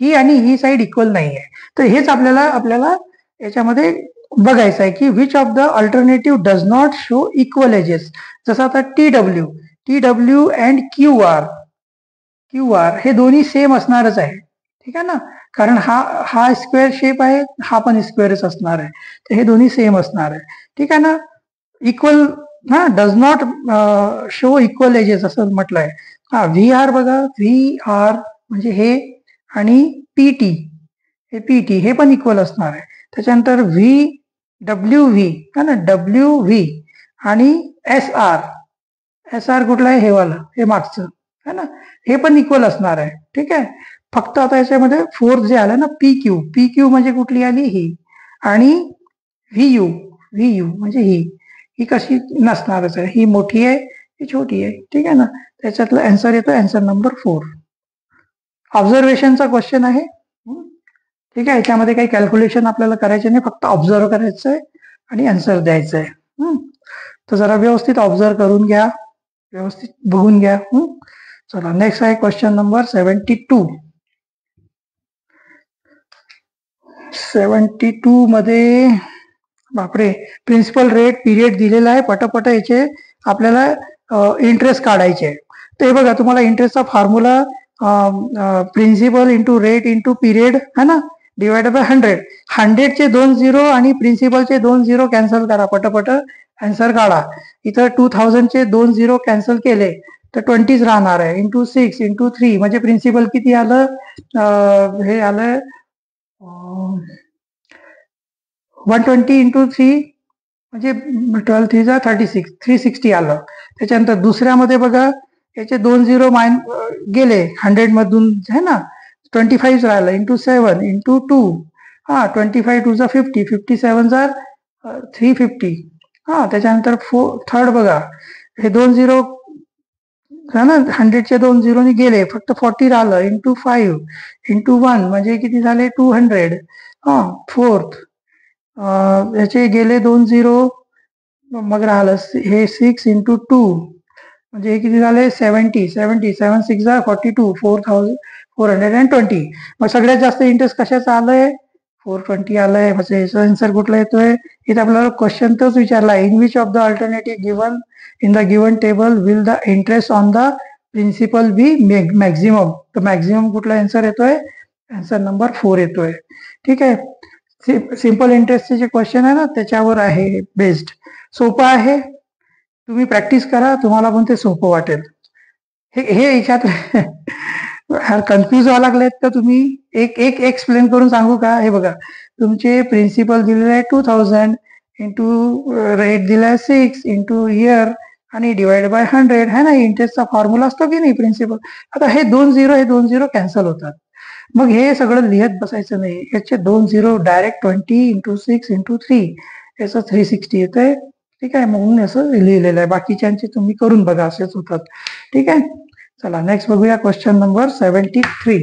ही आणि ही साईड इक्वल नाही आहे. तर हेच आपल्याला आपल्याला याच्यामध्ये बघायचं आहे की which of the alternative does not show equal edges. जसं आता T W and Q R हे दोन्ही सेम असणारच आहे. ठीक आहे ना, कारण हा हा स्क्वेअर शेप आहे, हा पण स्क्वेअरच असणार आहे, तर हे दोन्ही सेम असणार आहे. ठीक आहे ना, इक्वल, हा, does not show equal edges असं म्हटलंय. हा, व्ही आर बघा, व्ही आर म्हणजे हे आणि पीटी, पीटी हे पण इक्वल असणार आहे. त्याच्यानंतर डब्ल्यू व्ही है ना, डब्ल्यू व्ही आणि एस आर कुठलं आहे, हे वाला, हे मागचं है ना, हे पण इक्वल असणार आहे. ठीक आहे, फक्त आता याच्यामध्ये फोर्थ जे आलं ना, पी क्यू म्हणजे कुठली आली, ही, आणि व्ही यू म्हणजे ही कशी नसणारच आहे, ही मोठी आहे, ही छोटी आहे. ठीक आहे ना, त्याच्यातला आन्सर येतो आन्सर नंबर 4. ऑब्झर्वेशनचा क्वेश्चन आहे. ठीक आहे, याच्यामध्ये काही कॅल्क्युलेशन आपल्याला करायचे नाही, फक्त ऑब्झर्व करायचं आहे आणि आन्सर द्यायचं आहे. तर जरा व्यवस्थित ऑब्झर्व करून घ्या, व्यवस्थित बघून घ्या. चला, नेक्स्ट आहे क्वेश्चन नंबर 72. 72 मध्ये बापरे, प्रिन्सिपल रेट, पिरियड दिलेला आहे, पटपट याचे आपल्याला इंटरेस्ट काढायचे. तर हे बघा, तुम्हाला इंटरेस्टचा formula principal into rate into period है ना, डिवायडेड बाय 100. 100चे 2 झिरो आणि प्रिन्सिपलचे 2 झिरो कॅन्सल करा, पटपट आन्सर काढा. इथं 2000चे 2 झिरो कॅन्सल केले तर 20च राहणार आहे, इंटू 6 इंटू 3 म्हणजे प्रिन्सिपल किती आलं, हे आलं 120 इंटू 3 म्हणजे 12 36, 360 आलं. त्याच्यानंतर दुसऱ्यामध्ये बघा, याचे 2 झिरो गेले 100 मधून है ना, 25 राहिलं, इंटू 7 इंटू 2, हा, 25 टू 50, 57 350. हा, त्याच्यानंतर थर्ड बघा, हे 2 झिरो है ना, 100चे 2 झिरोनी गेले, फक्त 40 राहिलं, इंटू 5 इंटू 1 म्हणजे किती झाले, 200. हा, फोर्थ याचे गेले 2 झिरो, मग राहिलं हे 6 इंटू 2 म्हणजे हे किती झाले, 70, 7 6 42, 4,420. मग सगळ्यात जास्त इंटरेस्ट कशाचं आलंय, 420 आलंय. म्हणजे याचा आन्सर कुठला येतोय, इथे आपल्याला क्वेश्चन तोच विचारला, in which of the alternative given in the given table will the interest on the principal be maximum. तर मॅक्झिमम कुठला आन्सर येतोय, आन्सर नंबर 4 येतोय. ठीक आहे, सिंपल इंटरेस्टचे जे क्वेश्चन आहे ना त्याच्यावर आहे बेस्ड, सोपं आहे. तुम्ही प्रॅक्टिस करा, तुम्हाला पण ते सोपं वाटेल. हे याच्यात कन्फ्युज व्हायला लागलेत तर तुम्ही एक एक एक्सप्लेन करून सांगू का. हे बघा, तुमचे प्रिन्सिपल दिलेले आहे 2000 इंटू रेट दिलाय 6 इंटू इयर आणि डिवाइड बाय 100 है ना, इंटरेस्टचा फॉर्म्युला असतो की नाही प्रिन्सिपल. आता हे 2 झिरो, हे 2 झिरो कॅन्सल होतात. मग हे सगळं लिहत बसायचं नाही, याचे 2 झिरो डायरेक्ट 20 इंटू 6 इंटू 3 याचं 360 येतंय. ठीक आहे, म्हणून असं लिहिलेलं आहे. बाकीच्यांचे तुम्ही करून बघा, असेच होतात. ठीक आहे, चला नेक्स्ट बघूया क्वेश्चन नंबर 73.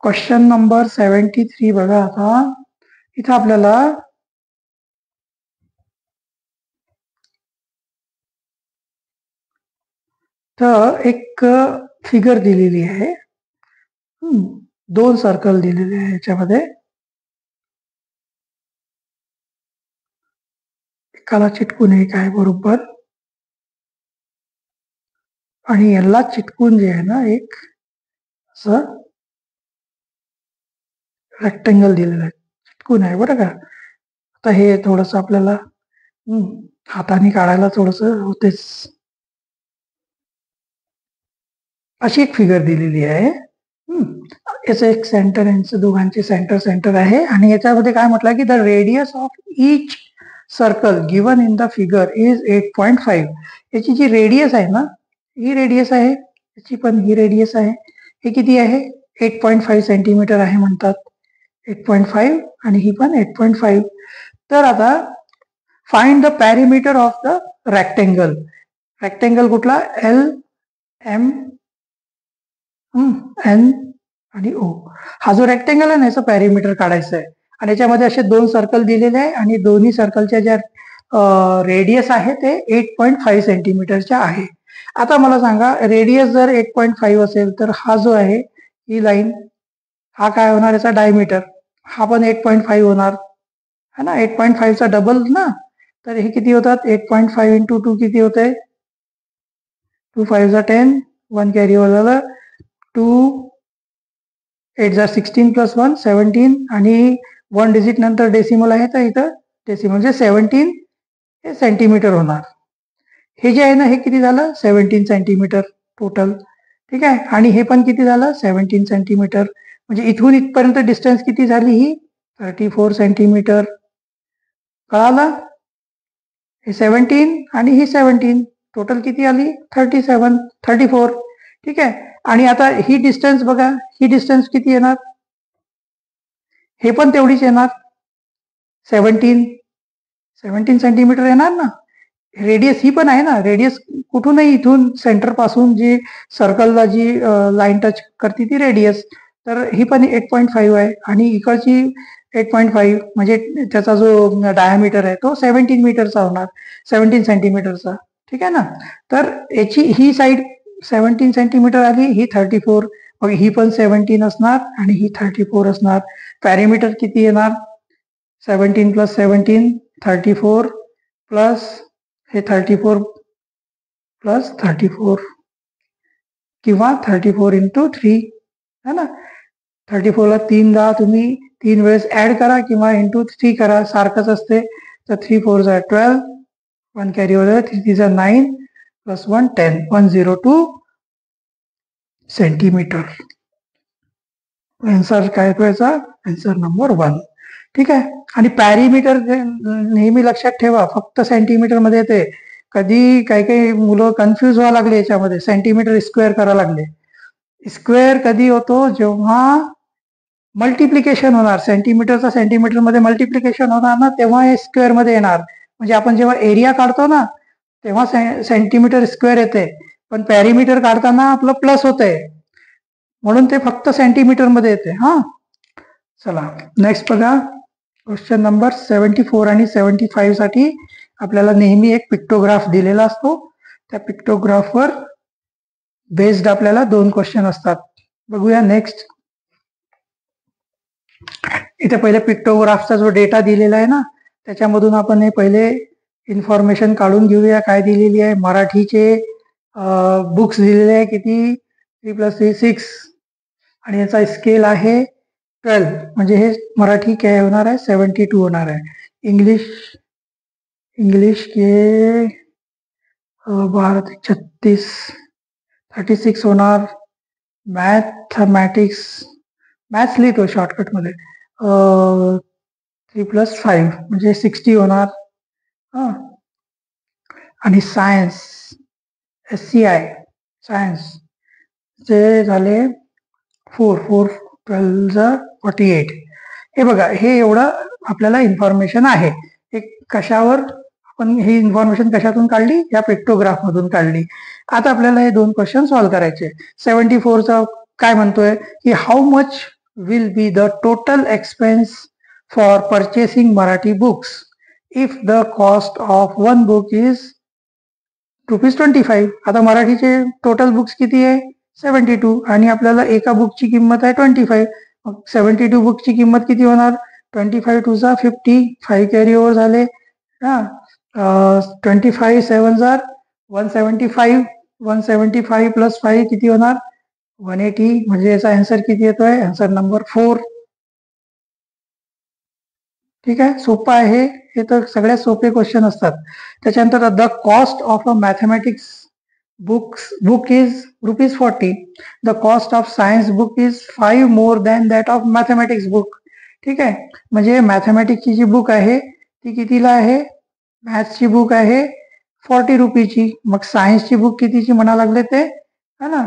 क्वेश्चन नंबर 73 बघा. आता इथं आपल्याला तर एक फिगर दिलेली आहे, 2 सर्कल दिलेले आहे याच्यामध्ये. एकाला चिटकून एक आहे बरोबर, आणि याला चिटकून जे आहे ना एक असं रेक्टेंगल दिलेलं आहे, चिटकून आहे बरं का. आता हे थोडस आपल्याला हाताने काढायला थोडस होतेच. अशी एक फिगर दिलेली आहे. याचं एक सेंटर, यांचं दोघांचे सेंटर आहे, आणि याच्यामध्ये काय म्हटलं की the radius of each circle given in the figure is 8.5. याची जी रेडियस आहे ना, ही रेडियस आहे, याची पण ही रेडियस आहे, हे किती आहे 8.5 सेंटीमीटर आहे म्हणतात. 8.5 आणि ही पण 8.5. तर आता find the perimeter of the rectangle. Rectangle कुठला, एल एम एन आणि ओ. हा जो रेक्टेंगल आहे ना, याचं पॅरिमीटर काढायचं आहे, आणि याच्यामध्ये असे दोन सर्कल दिलेले आहे, आणि दोन्ही सर्कलच्या ज्या रेडियस आहे ते 8.5 सेंटीमीटरच्या आहे. आता मला सांगा, रेडियस जर 8.5 असेल तर हा जो आहे ही लाईन, हा काय होणार, याचा डायमीटर, हा पण 8.5 होणार है ना, 8.5 चा डबल ना. तर हे किती होतात, 8.5 इंटू 2 किती होते, 2 5 जा 10, 1 कॅरी ओव्हर झालं, 2 8 जा 16 प्लस 1 17, आणि 1 डिजिट नंतर डेसिमल आहे, तर इथं डेसिमल म्हणजे 17 हे सेंटीमीटर होणार. हे जे आहे ना, हे किती झालं 17 सेंटीमीटर टोटल. ठीक आहे, आणि हे पण किती झालं 17 सेंटीमीटर. म्हणजे इथून इथपर्यंत डिस्टन्स किती झाली, ही 34 सेंटीमीटर. कळालं, हे 17 आणि ही 17 टोटल किती आली 34. ठीक आहे, आणि आता ही डिस्टन्स बघा, ही डिस्टन्स किती येणार, हे पण तेवढीच येणार 17 सेंटीमीटर येणार ना. रेडियस ही पण आहे ना, रेडियस कुठूनही इथून सेंटर पासून जी सर्कलला जी लाईन टच करते ती रेडियस, तर ही पण 8.5 आहे, आणि इकडची 8.5 म्हणजे त्याचा जो डायमीटर आहे तो 17 मीटरचा होणार, 17 सेंटीमीटरचा. ठीक आहे ना, तर याची ही साईड 17 सेंटीमीटर आली, ही 34, मग ही पण 17 असणार आणि ही 34 असणार. पॅरिमीटर किती येणार, 17 प्लस 17 34 प्लस हे 34 प्लस 34 किंवा 34 इंटू 3 है ना. 34 ला 3 दा तुम्ही 3 वेळेस ऍड करा किंवा इंटू 3 करा, सारखंच असते. तर 3 4 जा 12, 1 कॅरी ओव्हर, 3 जा 9 प्लस 1 10, 102 सेंटीमीटर. आन्सर काय येतो याचा, आन्सर नंबर 1. ठीक आहे, आणि पॅरिमीटर नेहमी लक्षात ठेवा फक्त सेंटीमीटर मध्ये येते. कधी काही काही मुलं कन्फ्युज व्हायला लागले याच्यामध्ये, सेंटीमीटर स्क्वेअर करायला लागले. स्क्वेअर कधी होतो, जेव्हा मल्टिप्लिकेशन होणार, सेंटीमीटरचा सेंटीमीटर मध्ये मल्टिप्लिकेशन होणार ना, तेव्हा हे स्क्वेअर मध्ये येणार. म्हणजे आपण जेव्हा एरिया काढतो ना, तेव्हा सेंटीमीटर स्क्वेअर येते, पण पॅरिमीटर काढताना आपलं प्लस होतंय, म्हणून ते फक्त सेंटीमीटर मध्ये येते. हा, चला नेक्स्ट बघा, क्वेश्चन नंबर 74 आणि 75 साठी आपल्याला नेहमी एक पिक्टोग्राफ दिलेला असतो. त्या पिक्टोग्राफवर बेस्ड आपल्याला 2 क्वेश्चन असतात. बघूया नेक्स्ट. इथे पहिले पिक्टोग्राफचा जो डेटा दिलेला आहे ना, त्याच्यामधून आपण हे पहिले इन्फॉर्मेशन काढून घेऊया. काय दिलेली आहे, मराठीचे बुक्स दिलेले आहे किती, 3 + 3 6, आणि याचा स्केल आहे 12, म्हणजे हे मराठी काय होणार आहे 72 होणार आहे. इंग्लिश के 12 36 36 होणार. मॅथ्स लिहितो शॉर्टकट मध्ये, 3 + 5 म्हणजे 60 होणार. आणि सायन्स SCI सायन्स जे झाले 4 4 12 48. हे बघा, हे एवढं आपल्याला इन्फॉर्मेशन आहे. एक कशावर आपण ही इन्फॉर्मेशन कशातून काढली, या पिक्टोग्राफ मधून काढली. आता आपल्याला हे 2 क्वेश्चन सॉल्व्ह करायचे. 74चा काय म्हणतोय की how much will be the total expense for purchasing Marathi books if the cost of 1 book is ₹25. आता मराठीचे टोटल बुक्स किती आहे 72, आणि आपल्याला एका बुकची किंमत आहे 25. मग 72 बुकची किंमत किती होणार, 25 2 50, 5 कॅरी ओव्हर झाले. हा, 25 7 जार 175, 175 प्लस 5 किती होणार 180, म्हणजे याचा आन्सर किती येतोय, आन्सर नंबर 4. ठीक आहे, सोपं आहे हे, तर सगळ्यात सोपे क्वेश्चन असतात. त्याच्यानंतर the cost of a mathematics book is ₹40. The cost of science book is 5 more than that of mathematics book. ठीक आहे, म्हणजे मॅथमॅटिक्सची जी बुक आहे ती कितीला आहे, मॅथ्सची बुक आहे 40 रुपीची. मग सायन्सची बुक कितीची म्हणा लागले ते, है ना.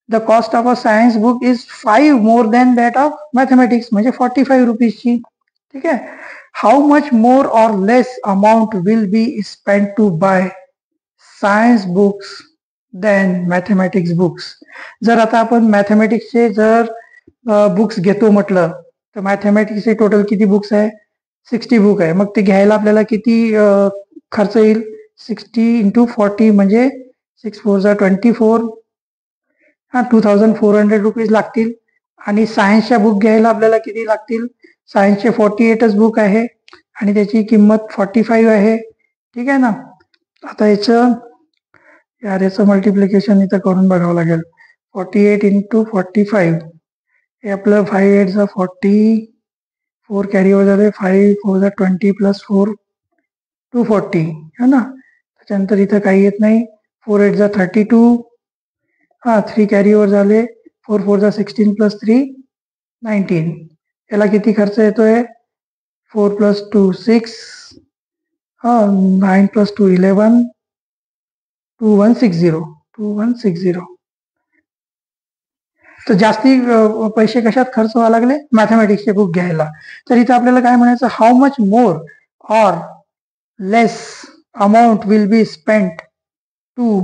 The cost of a science book is 5 more than that of mathematics, म्हणजे 45 रुपीजची. ठीक आहे, how much more or less amount will be spend to buy science books than mathematics books. जर आता आपण मॅथमॅटिक्सचे जर बुक्स घेतो म्हटलं तर मॅथमॅटिक्सचे टोटल किती बुक्स आहे, 60 बुक आहे. मग ते घ्यायला आपल्याला किती खर्च येईल, 60 × 40 म्हणजे 6 4 24, 2400 रुपीज लागतील. आणि सायन्सच्या बुक घ्यायला आपल्याला किती लागतील, सायन्सचे 48च बुक आहे आणि त्याची किंमत 45 आहे. ठीक आहे ना. आता याचं मल्टिप्लिकेशन इथं करून बघावं लागेल. 48 × 45 हे आपलं 5 8 40, 4 कॅरी ओव्हर झाले, 5 4 20 प्लस 4 240 है ना. त्याच्यानंतर इथं काही येत नाही, 4 8 32, 3 कॅरी ओव्हर झाले, 4 4 16 प्लस 3 19. याला किती खर्च येतोय, 4 + 2 6, 9 + 2 11, 2160. तर जास्ती पैसे कशात खर्च व्हायला लागले, मॅथमॅटिक्सचे बुक घ्यायला. तर इथं आपल्याला काय म्हणायचं, how much more or less amount will be spent to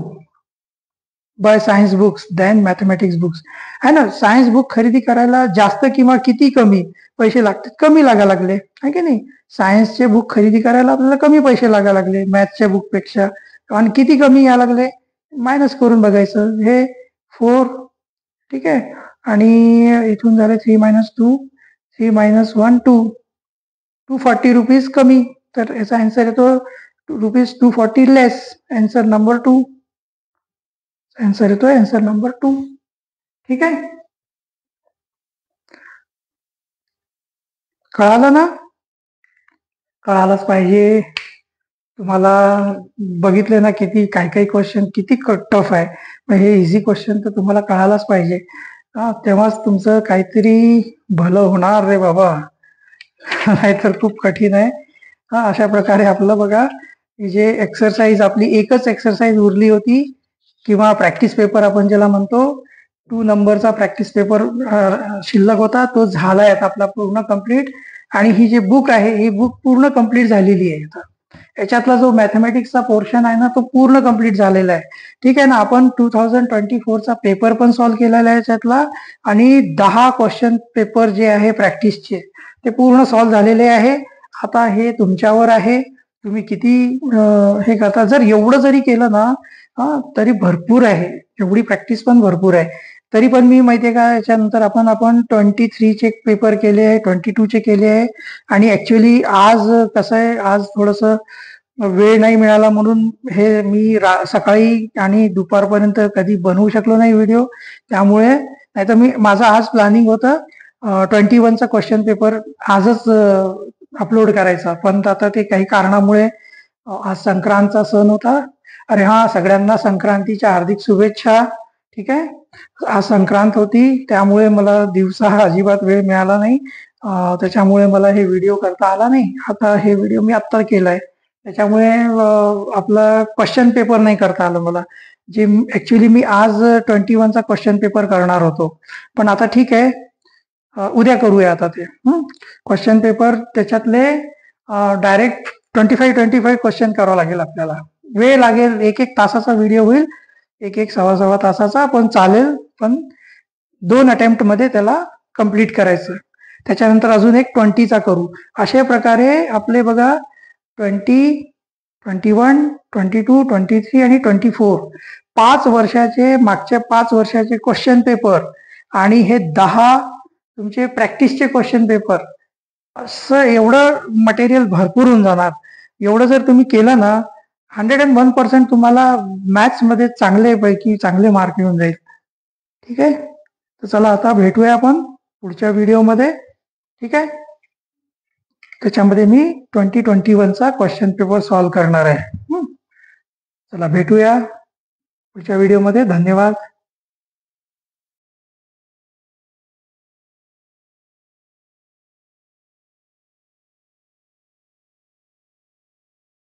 buy science books than mathematics books. है ना. सायन्स बुक खरेदी करायला जास्त किंवा किती कमी पैसे लागतात, कमी लागा लागले आहे की नाही. सायन्सचे बुक खरेदी करायला आपल्याला कमी पैसे लागा लागले मॅथ्सच्या बुक पेक्षा. आणि किती कमी या लागले, मायनस करून बघायचं, हे 4. ठीक आहे, आणि इथून झाले 3 - 2, 3 - 1 2, 240 रुपीज कमी. तर याचा आन्सर येतो ₹240 लेस, आन्सर नंबर 2. आन्सर येतोय आन्सर नंबर 2. ठीक आहे, कळालं ना, कळालंच पाहिजे तुम्हाला. बघितले ना किती काय काही क्वेश्चन किती टफ आहे. मग हे इझी क्वेश्चन तर तुम्हाला कळायलाच पाहिजे, तेव्हाच तुमचं काहीतरी भलं होणार रे बाबा. नाहीतर खूप कठीण आहे. अशा प्रकारे आपलं बघा, जे एक्सरसाइज आपली एकच एक्सरसाइज उरली होती, किंवा प्रॅक्टिस पेपर आपण ज्याला म्हणतो, 2 नंबरचा प्रॅक्टिस पेपर शिल्लक होता, तो झालाय आता आपला पूर्ण कम्प्लीट. आणि ही जी बुक आहे ही बुक पूर्ण कम्प्लीट झालेली आहे. आता याच्यातला जो मॅथमॅटिक्सचा पोर्शन आहे ना तो पूर्ण कम्प्लीट झालेला आहे. ठीक आहे ना. आपण 2024चा पेपर पण सॉल्व्ह केलेला आहे याच्यातला, आणि 10 क्वेश्चन पेपर जे आहे प्रॅक्टिसचे ते पूर्ण सॉल्व्ह झालेले आहे. आता हे तुमच्यावर आहे, तुम्ही किती हे करता. जर एवढं जरी केलं ना तरी भरपूर आहे, एवढी प्रॅक्टिस पण भरपूर आहे. तरी पण मी माहितीये का, याच्यानंतर आपण 23चे पेपर केले आहे, 22चे केले आहे. आणि ऍक्च्युली आज कसं आहे, आज थोडस वेळ नाही मिळाला म्हणून हे मी सकाळी आणि दुपारपर्यंत कधी बनवू शकलो नाही व्हिडिओ. त्यामुळे नाहीतर माझं आज प्लॅनिंग होतं 21चा क्वेश्चन पेपर आजच अपलोड करायचा, पण आता ते काही कारणामुळे, आज संक्रांतचा सण होता. अरे हा, सगळ्यांना संक्रांतीच्या हार्दिक शुभेच्छा. ठीक आहे, आज संक्रांत होती त्यामुळे मला दिवसा अजिबात वेळ मिळाला नाही, त्याच्यामुळे मला हे व्हिडिओ करता आला नाही. आता हे व्हिडिओ मी आत्ता केलाय, त्याच्यामुळे आपला क्वेश्चन पेपर नाही करता आलं मला, जे ऍक्च्युली मी आज 21चा क्वेश्चन पेपर करणार होतो. पण आता ठीक आहे, उद्या करूया आता ते क्वेश्चन पेपर. त्याच्यातले डायरेक्ट 25 क्वेश्चन करावं लागेल आपल्याला. वेळ लागेल, 1 तासाचा व्हिडिओ होईल, 1 सव्वा तासाचा, पण चालेल. पण 2 अटेम्प्ट मध्ये त्याला कम्प्लीट करायचं. त्याच्यानंतर अजून एक 20चा करू. अशा प्रकारे आपले बघा 20, 21, 22, 23 आणि 24 5 वर्षाचे, मागच्या 5 वर्षाचे क्वेश्चन पेपर, आणि हे 10 तुमचे प्रॅक्टिसचे क्वेश्चन पेपर, असं एवढं मटेरियल भरपूर होऊन जाणार. एवढं जर तुम्ही केलं ना 101% तुम्हाला मॅथ्समध्ये चांगल्यापैकी चांगले मार्क येऊन जाईल. ठीक आहे, तर चला आता भेटूया आपण पुढच्या व्हिडिओमध्ये. ठीक आहे, त्याच्यामध्ये मी 2021चा क्वेश्चन पेपर सॉल्व्ह करणार आहे. चला भेटूया पुढच्या व्हिडिओमध्ये. धन्यवाद.